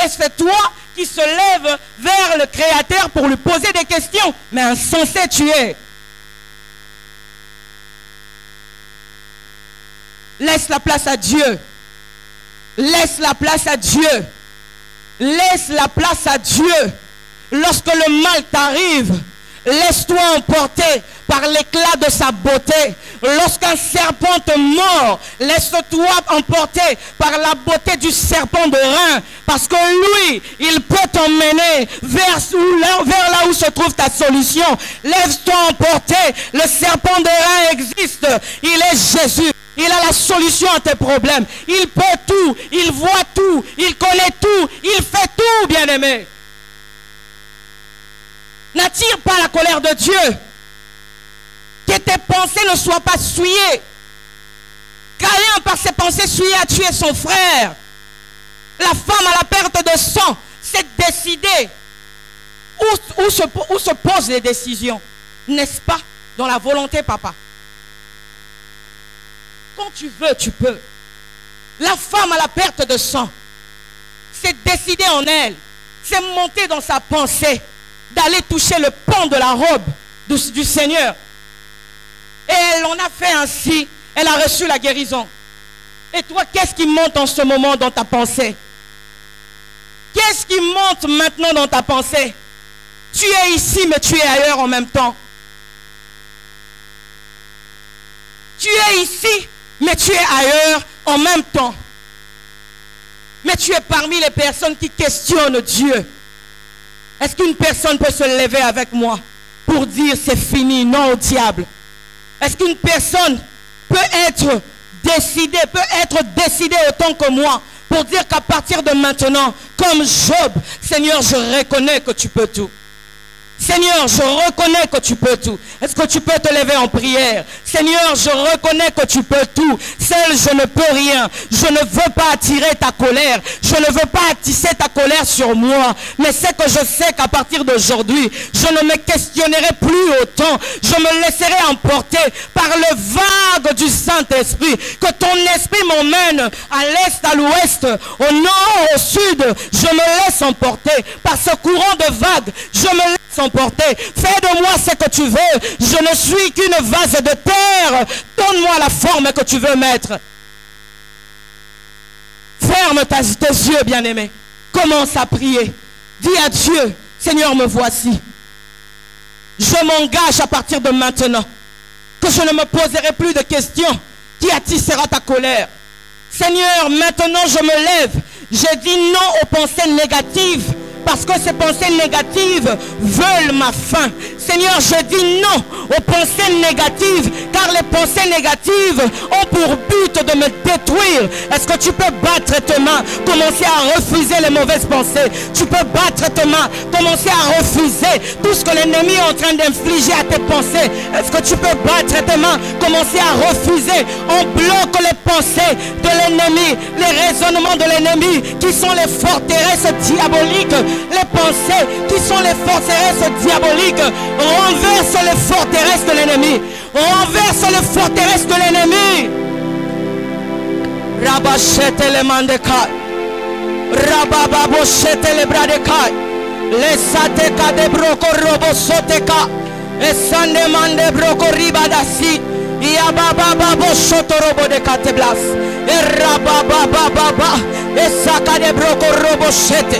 Et c'est toi qui se lève vers le Créateur pour lui poser des questions. Mais insensé tu es. Laisse la place à Dieu. Laisse la place à Dieu. Laisse la place à Dieu. Lorsque le mal t'arrive, laisse-toi emporter par l'éclat de sa beauté. Lorsqu'un serpent te mord, laisse-toi emporter par la beauté du serpent de rein. Parce que lui, il peut t'emmener vers là où se trouve ta solution. Laisse-toi emporter. Le serpent de rein existe. Il est Jésus. Il a la solution à tes problèmes. Il peut tout. Il voit tout. Il connaît tout. Il fait tout, bien-aimé. N'attire pas la colère de Dieu. Que tes pensées ne soient pas souillées. Caïn, par ses pensées souillées, a tué son frère. La femme à la perte de sang, c'est décider où se posent les décisions. N'est-ce pas? Dans la volonté, papa. Quand tu veux, tu peux. La femme à la perte de sang, c'est décider en elle. C'est monter dans sa pensée. D'aller toucher le pan de la robe du Seigneur. Et elle en a fait ainsi. Elle a reçu la guérison. Et toi, qu'est-ce qui monte en ce moment dans ta pensée? Qu'est-ce qui monte maintenant dans ta pensée? Tu es ici, mais tu es ailleurs en même temps. Tu es ici, mais tu es ailleurs en même temps. Mais tu es parmi les personnes qui questionnent Dieu. Est-ce qu'une personne peut se lever avec moi pour dire c'est fini, non au diable? Est-ce qu'une personne peut être décidée autant que moi pour dire qu'à partir de maintenant, comme Job, Seigneur, je reconnais que tu peux tout. Seigneur, je reconnais que tu peux tout. Est-ce que tu peux te lever en prière? Seigneur, je reconnais que tu peux tout. Seul, je ne peux rien. Je ne veux pas attirer ta colère. Je ne veux pas attiser ta colère sur moi. Mais c'est que je sais qu'à partir d'aujourd'hui, je ne me questionnerai plus autant. Je me laisserai emporter par le vague du Saint-Esprit. Que ton esprit m'emmène à l'est, à l'ouest, au nord, au sud. Je me laisse emporter par ce courant de vague. Je me laisse emporter. Fais de moi ce que tu veux. Je ne suis qu'une vase de terre. Donne-moi la forme que tu veux mettre. Ferme tes yeux, bien-aimé. Commence à prier. Dis à Dieu, Seigneur, me voici. Je m'engage à partir de maintenant que je ne me poserai plus de questions qui attissera ta colère. Seigneur, maintenant je me lève. Je dis non aux pensées négatives. Parce que ces pensées négatives veulent ma fin. Seigneur, je dis non aux pensées négatives, car les pensées négatives ont pour but de me détruire. Est-ce que tu peux battre tes mains, commencer à refuser les mauvaises pensées? Tu peux battre tes mains, commencer à refuser tout ce que l'ennemi est en train d'infliger à tes pensées. Est-ce que tu peux battre tes mains, commencer à refuser? On bloque les pensées de l'ennemi, les raisonnements de l'ennemi qui sont les forteresses diaboliques, les pensées qui sont les forteresses diaboliques. Renverse les forteresses de l'ennemi, renverse les forteresses de l'ennemi. Rabachete les mandekai, rabababochete les bradekai, les sateka de broco robosoteka, et sande mande broco ribadasi. Yabababa shotorobo de kateblas, et rabababa, et saka de broco robochete,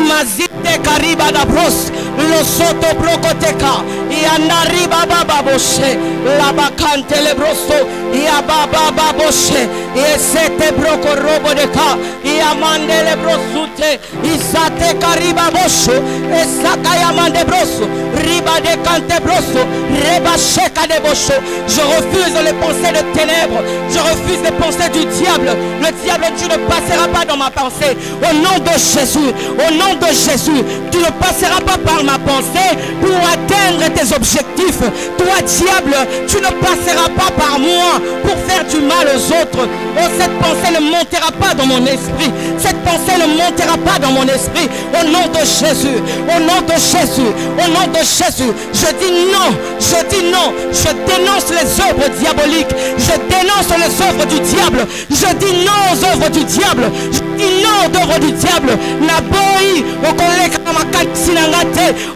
mazite kariba da bros, lo soto brocoteka, yanariba bababoshe, la bacante le broso, yabababoshe, et sete broco robo de ka, yamande le brosute, isate kariba bosho, et saka yamande broso, riba de cante broso, reba sheka de bosho. Je refuse les pensées de ténèbres. Je refuse les pensées du diable. Le diable, tu ne passeras pas dans ma pensée. Au nom de Jésus, au nom de Jésus, tu ne passeras pas par ma pensée pour atteindre tes objectifs. Toi, diable, tu ne passeras pas par moi pour faire du mal aux autres. Oh, cette pensée ne montera pas dans mon esprit. Cette pensée ne montera pas dans mon esprit. Au nom de Jésus, au nom de Jésus, au nom de Jésus, je dis non, je dis non, je dénonce les œuvres diaboliques, je dénonce les œuvres du diable, je dis non aux œuvres du diable, je dis non aux œuvres du diable.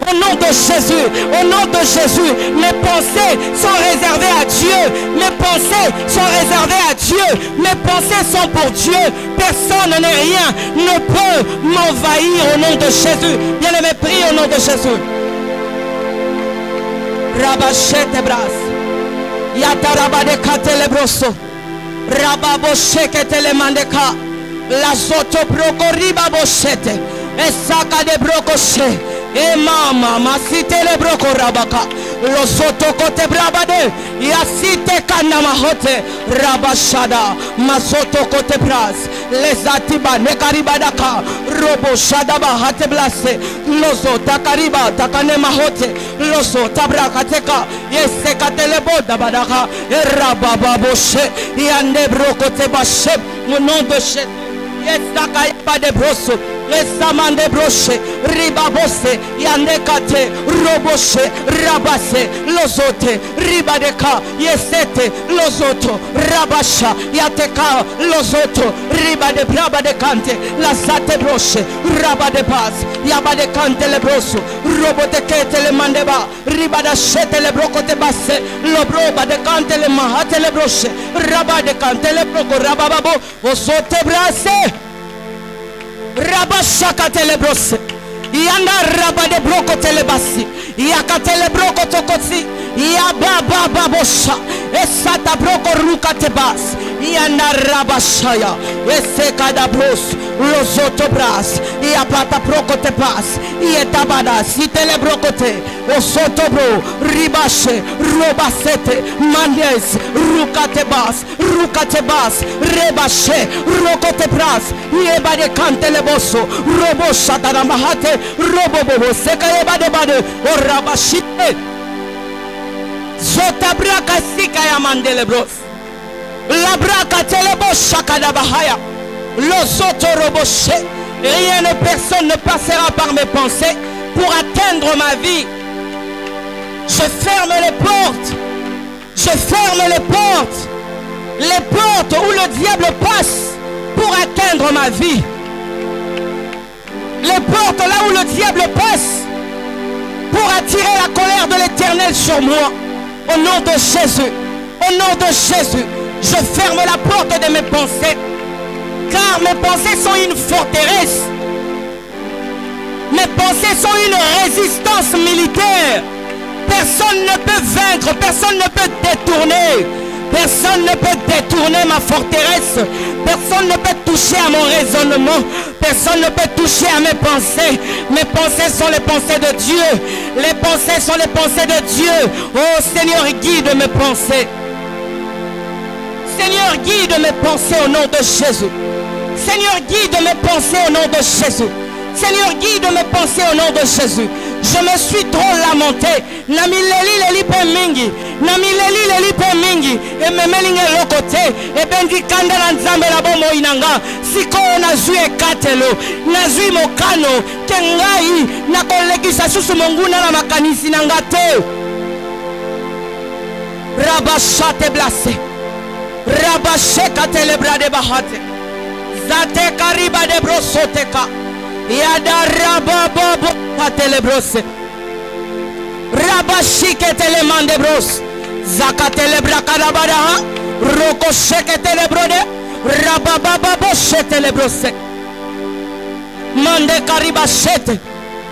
Au nom de Jésus, au nom de Jésus, mes pensées sont réservées à Dieu, mes pensées sont réservées à Dieu, mes pensées sont pour Dieu. Personne n'est rien, ne peut m'envahir au nom de Jésus. Bien aimé, prie au nom de Jésus. Rabachete bras. Yataraba de katelebroso, Rababoshe telemandeka, la soto brokoriba boshete, esaka de brokoshe, e mama masite le broko rabaka, lo soto kote brabade, yasite kanamahote, rabashada, masoto kote bras, les atiba nekaribadaka, robo shadaba hate blase, lozo takariba takane mahote, lozo tabrakateka, yeseka telebo dabadaka, erabababoshe, yande brokote bashe, au nom de Jésus, yesaka yaba de broso, Esamande broche, ribabose, yandekate, roboshe, rabase, lozote, ribadeka, yesete, lozoto, rabasha, yateka, lozoto, ribade braba de cante, la sate broche, rabade bas, yabade cante le broso, roboteke le mandeba, ribada chete le brocote basse, lobroba de cante le mahate le broche, rabade cante le broco, rabababo, osote brase. Rabashaka telebrose, yanda rabade broko telebasi, yakatele broko tokosi, yababa babosha, esata broko ruka tebas, yanda rabashaya, eseka bros, lozoto bras, yapata broko tebas, yetabada, sitele brokote, osotobro, ribashe, robasete, mandes, ruka tebas, rebashe, rokote bras, yebade kantele boso, robo shatana mahate, robo bobo, seka yebade bade, o rabashite, sotabraka sika yamandele bros, labraka telebo shakada bahaya, losoto roboshe, rien de personne ne passera par mes pensées pour atteindre ma vie. Je ferme les portes. Je ferme les portes. Les portes où le diable passe pour atteindre ma vie. Les portes là où le diable passe pour attirer la colère de l'Éternel sur moi. Au nom de Jésus. Au nom de Jésus. Je ferme la porte de mes pensées. Car mes pensées sont une forteresse. Mes pensées sont une résistance militaire. Personne ne peut vaincre, personne ne peut détourner. Personne ne peut détourner ma forteresse. Personne ne peut toucher à mon raisonnement. Personne ne peut toucher à mes pensées. Mes pensées sont les pensées de Dieu. Les pensées sont les pensées de Dieu. Oh Seigneur, guide mes pensées. Seigneur, guide mes pensées au nom de Jésus. Seigneur, guide mes pensées au nom de Jésus. Seigneur, guide mes pensées au nom de Jésus. Je me suis trop lamenté. Namileli leli pe mingi. Namileli leli pe mingi. Et me melinge lokote. Et bendi kanda na nzambe la bomo inanga. Siko na zui ekatelo. Na zui mokano. Kengai. Na kolekisa susu monguna na makanisi nanga te. Rabashate blase. Rabasheka telebra de bahate. Zate kariba de brosoteka. Yada rababo patelebrose. Rabashike telemande bros. Zakatelebra karabada. Roko sheke telebrode. Rabababo shetelebrose. Mande karibashete.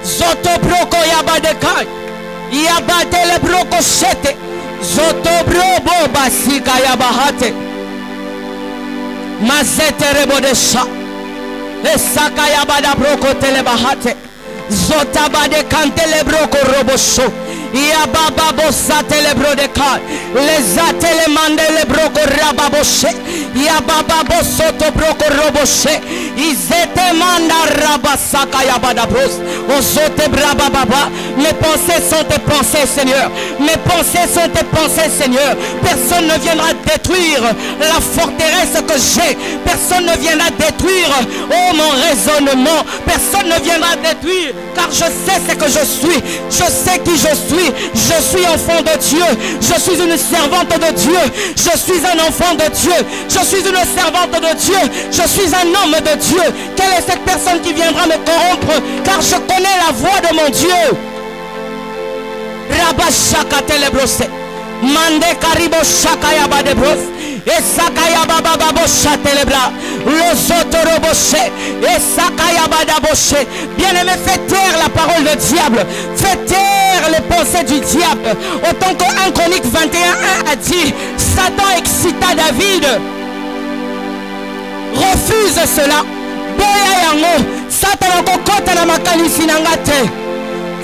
Zoto broko yabadekai. Yabatelebroko shete. Zoto brobo basika yabahate. Mazete rebodesha. Esaka yabada broko telebahate. Zota bade kantele broko robosho. Yababa bossa telebro de kai. Les atele mandele broko rababoshe. Yababa bosoto broko roboshe. Izete manda rabasaka yabada bros. Ozote brababa. Mes pensées sont tes pensées, Seigneur. Mes pensées sont tes pensées, Seigneur. Personne ne viendra détruire la forteresse que j'ai. Personne ne viendra détruire, oh, mon raisonnement. Personne ne viendra détruire, car je sais ce que je suis. Je sais qui je suis. Je suis enfant de Dieu. Je suis une servante de Dieu. Je suis un enfant de Dieu. Je suis une servante de Dieu. Je suis un homme de Dieu. Quelle est cette personne qui viendra me corrompre? Car je connais la voix de mon Dieu. Rabashaka telebrose. Mande karibo shaka yaba de bros. Esaka yaba baba chatelebra. Lozotoroboche. Esaka yaba daboche. Bien-aimé, fais taire la parole du diable. Fais taire les pensées du diable. Autant que 1 Chronique 21:1 a dit, Satan excita David. Refuse cela. Boya yango. Satan okokota na makanisi nangate.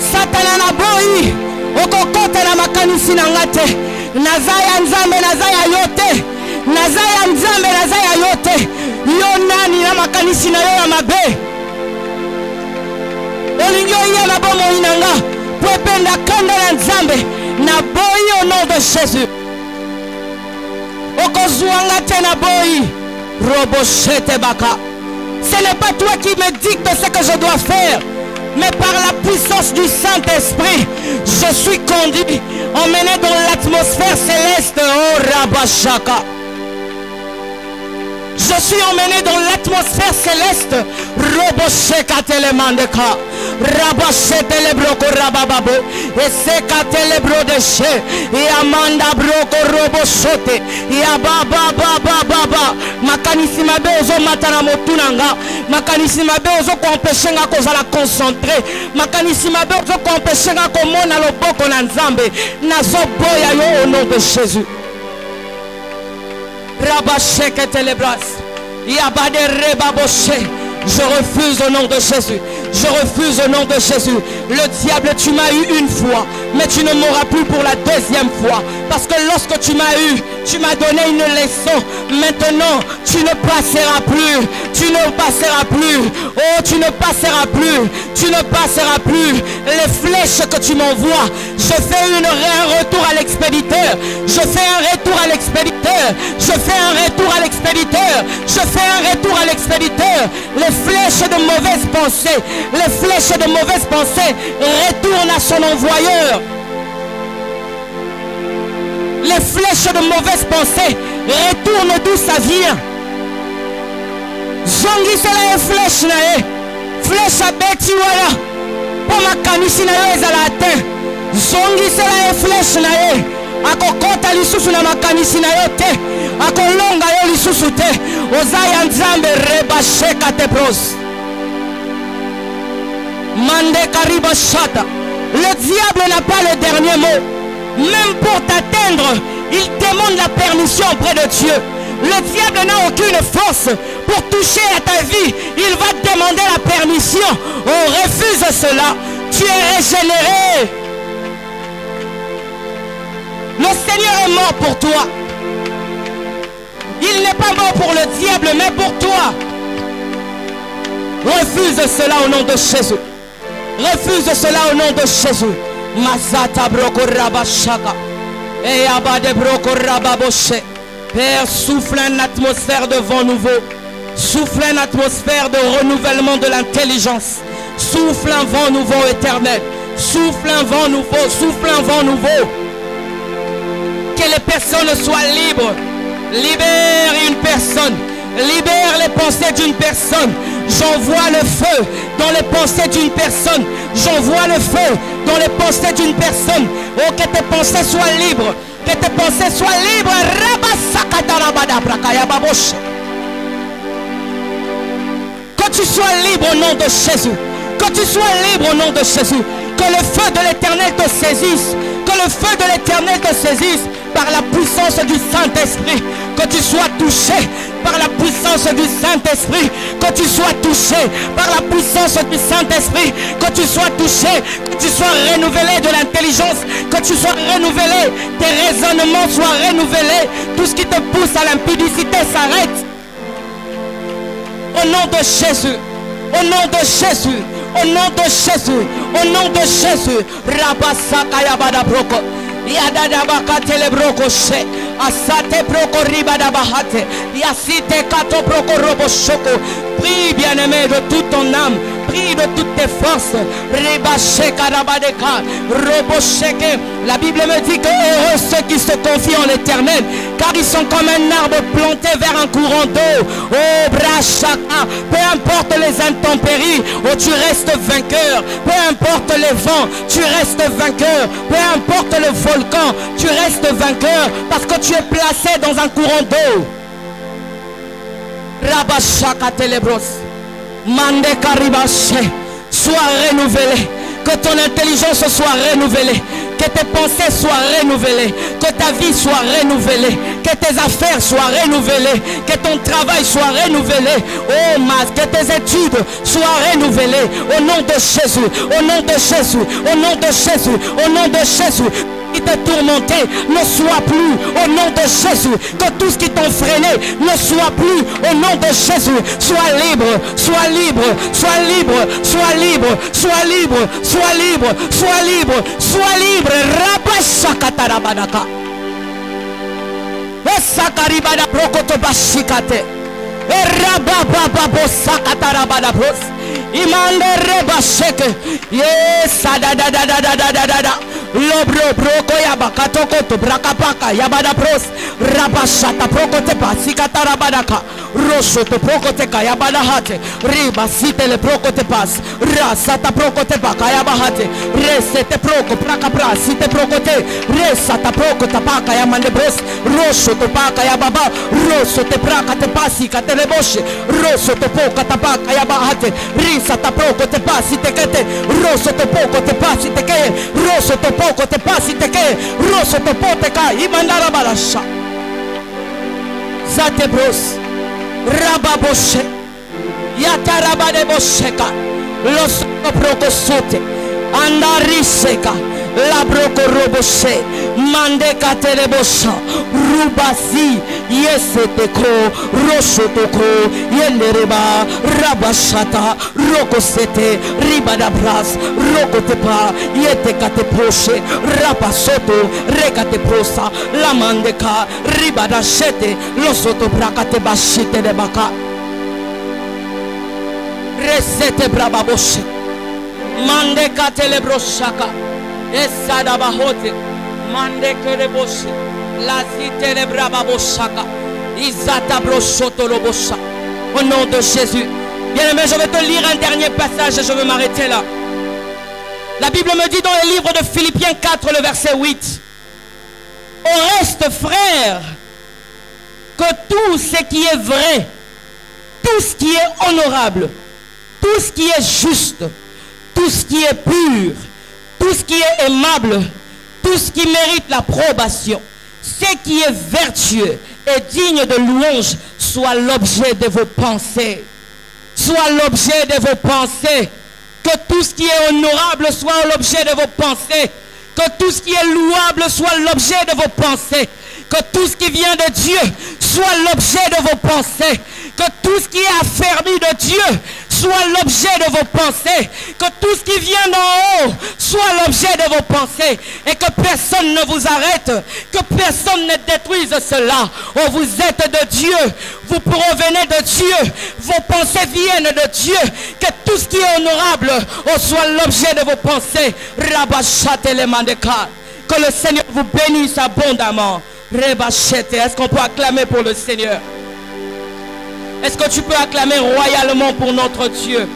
Satan na boyi. Okokota na makanisi nangate. Nazaya nzambe nazaya yote. Nazaya nzambe nazaya yote. Yo nani na makanisi na yo ya mabe. Olingyo ya na bomo inanga. Pwependa kanda na nzambe. Na boyi au nom de Jésus. Okozuanga te na boyi. Roboshete baka. Ce n'est pas toi qui me dicte ce que je dois faire. Mais par la puissance du Saint-Esprit, je suis conduit, emmené dans l'atmosphère céleste. Oh Rabashaka. Je suis emmené dans l'atmosphère céleste. Robosheka telemandeka. Rabashete le broko rabababo. Et seka telebro de che. Et amanda broko roboshote. Et ababa baba baba. Makanisi mabe ozo matana motunanga. Makanisi mabe ozo empêcher nga kozala concentré. Makanisi mabe ozo empêcher nga komona loboko na nzambe. Nazo boya yo au nom de Jésus. Rabasheke telebras. Yabade rebaboshe. Je refuse au nom de Jésus. Je refuse au nom de Jésus. Le diable, tu m'as eu une fois, mais tu ne m'auras plus pour la deuxième fois. Parce que lorsque tu m'as eu, tu m'as donné une leçon. Maintenant, tu ne passeras plus. Tu ne passeras plus. Oh, tu ne passeras plus. Tu ne passeras plus. Les flèches que tu m'envoies, je fais un retour à l'expéditeur. Je fais un retour à l'expéditeur. Je fais un retour à l'expéditeur. Je fais un retour à l'expéditeur. Les flèches de mauvaises pensées, les flèches de mauvaises pensées retournent à son envoyeur. Les flèches de mauvaises pensées retournent d'où ça vient. Zongi c'est la flèche nae. Flèche à bêti voilà. Pour ma kanisi nae ezala atteint. Zongi c'est la flèche nae. Akokota lisusu na makanisi nae te. Akolonga yo lisusu te. Ozaya nzambe rebasheka te bros. Mande kariba shata. Le diable n'a pas le dernier mot. Même pour t'atteindre, il demande la permission auprès de Dieu. Le diable n'a aucune force pour toucher à ta vie, il va te demander la permission. On refuse cela. Tu es régénéré. Le Seigneur est mort pour toi. Il n'est pas mort pour le diable, mais pour toi. Refuse cela au nom de Jésus. Refuse cela au nom de Jésus. Mazata broko rabashaka. Et abade broko rababoshe. Père, souffle une atmosphère de vent nouveau. Souffle une atmosphère de renouvellement de l'intelligence. Souffle un vent nouveau éternel. Souffle un vent nouveau. Souffle un vent nouveau. Que les personnes soient libres. Libère une personne. Libère les pensées d'une personne. J'envoie le feu dans les pensées d'une personne. J'envoie le feu dans les pensées d'une personne. Oh, que tes pensées soient libres. Que tes pensées soient libres. Que tu sois libre au nom de Jésus. Que tu sois libre au nom de Jésus. Que le feu de l'Éternel te saisisse. Que le feu de l'Éternel te saisisse par la puissance du Saint-Esprit. Que tu sois touché par la puissance du Saint-Esprit. Que tu sois touché par la puissance du Saint-Esprit. Que tu sois touché, que tu sois renouvelé de l'intelligence. Que tu sois renouvelé, tes raisonnements soient renouvelés. Tout ce qui te pousse à l'impudicité s'arrête. Au nom de Jésus. Au nom de Jésus. Au nom de Jésus. Au nom de Jésus. Rabasaka yabada broko. Yadada bakate le broko she. Asate broko ribada bahate. Yasite kato broko robo shoko. Prie, bien-aimé, de toute ton âme. Prie de toutes tes forces. La Bible me dit que heureux ceux qui se confient en l'Éternel, car ils sont comme un arbre planté vers un courant d'eau. Oh brachaka, peu importe les intempéries, oh tu restes vainqueur. Peu importe les vents, tu restes vainqueur. Peu importe le volcan, tu restes vainqueur parce que tu es placé dans un courant d'eau. Rabashaka telebros. Mande Karibache, sois renouvelé, que ton intelligence soit renouvelée, que tes pensées soient renouvelées, que ta vie soit renouvelée, que tes affaires soient renouvelées, que ton travail soit renouvelé, oh mas, que tes études soient renouvelées, au nom de Jésus, au nom de Jésus, au nom de Jésus, au nom de Jésus. Qui t'a tourmenté ne soit plus au nom de Jésus. Que tout ce qui t'a freiné ne soit plus au nom de Jésus. Sois libre, sois libre, sois libre, sois libre, sois libre, sois libre, sois libre, sois libre. Rabashakatarabadaka. Esakaribada prokoto bashikate. Erabababo sakatarabadabros. Imande rebasheke. Yes, da da da da da da da da. Lobro broko yabaka tokoto brakapaka yabada pros. Rabashata prokote pasikata rabadaka. Roshoto prokote kayabada hate. Riba site le prokote pas. Rasata prokote baka yabahate. Resete proko prakapra site prokote. Resata prokota paka yamande bros. Roshoto paka yababa. Roshote prakate pasikate leboshe. Roshoto pokata paka yabahate. Risata prokote pasite kete. Roshoto prokote pasite kete. Roshoto poco te passi te che rosso te pote ka imandara balasha zate bros rababoshe yatarabade bosheka los prokosote andariseka la broko roboshe mande katelebosha rubasi yeseteko roshotoko yendereba rabashata rokosete ribadabras rokotepa yetekate proche rapasoto rekate prosa la mandeka ribadashete losoto brakate bashite de baka resete brababoshe mande katelebroshaka Esada bahote, mande kereboshe, la zite braba boshaka, izata broshoto lobosha. Au nom de Jésus. Bien aimé, je vais te lire un dernier passage et je vais m'arrêter là. La Bible me dit dans le livre de Philippiens 4, le verset 8. Au reste, frères, que tout ce qui est vrai, tout ce qui est honorable, tout ce qui est juste, tout ce qui est pur, tout ce qui est aimable, tout ce qui mérite l'approbation, ce qui est vertueux, et digne de louange soit l'objet de vos pensées. Soit l'objet de vos pensées. Que tout ce qui est honorable soit l'objet de vos pensées. Que tout ce qui est louable soit l'objet de vos pensées. Que tout ce qui vient de Dieu soit l'objet de vos pensées. Que tout ce qui est affermi de Dieu soit l'objet de vos pensées. Que tout ce qui vient d'en haut soit l'objet de vos pensées. Et que personne ne vous arrête. Que personne ne détruise cela. Oh, vous êtes de Dieu. Vous provenez de Dieu. Vos pensées viennent de Dieu. Que tout ce qui est honorable soit l'objet de vos pensées. Que le Seigneur vous bénisse abondamment. Est-ce qu'on peut acclamer pour le Seigneur? Est-ce que tu peux acclamer royalement pour notre Dieu?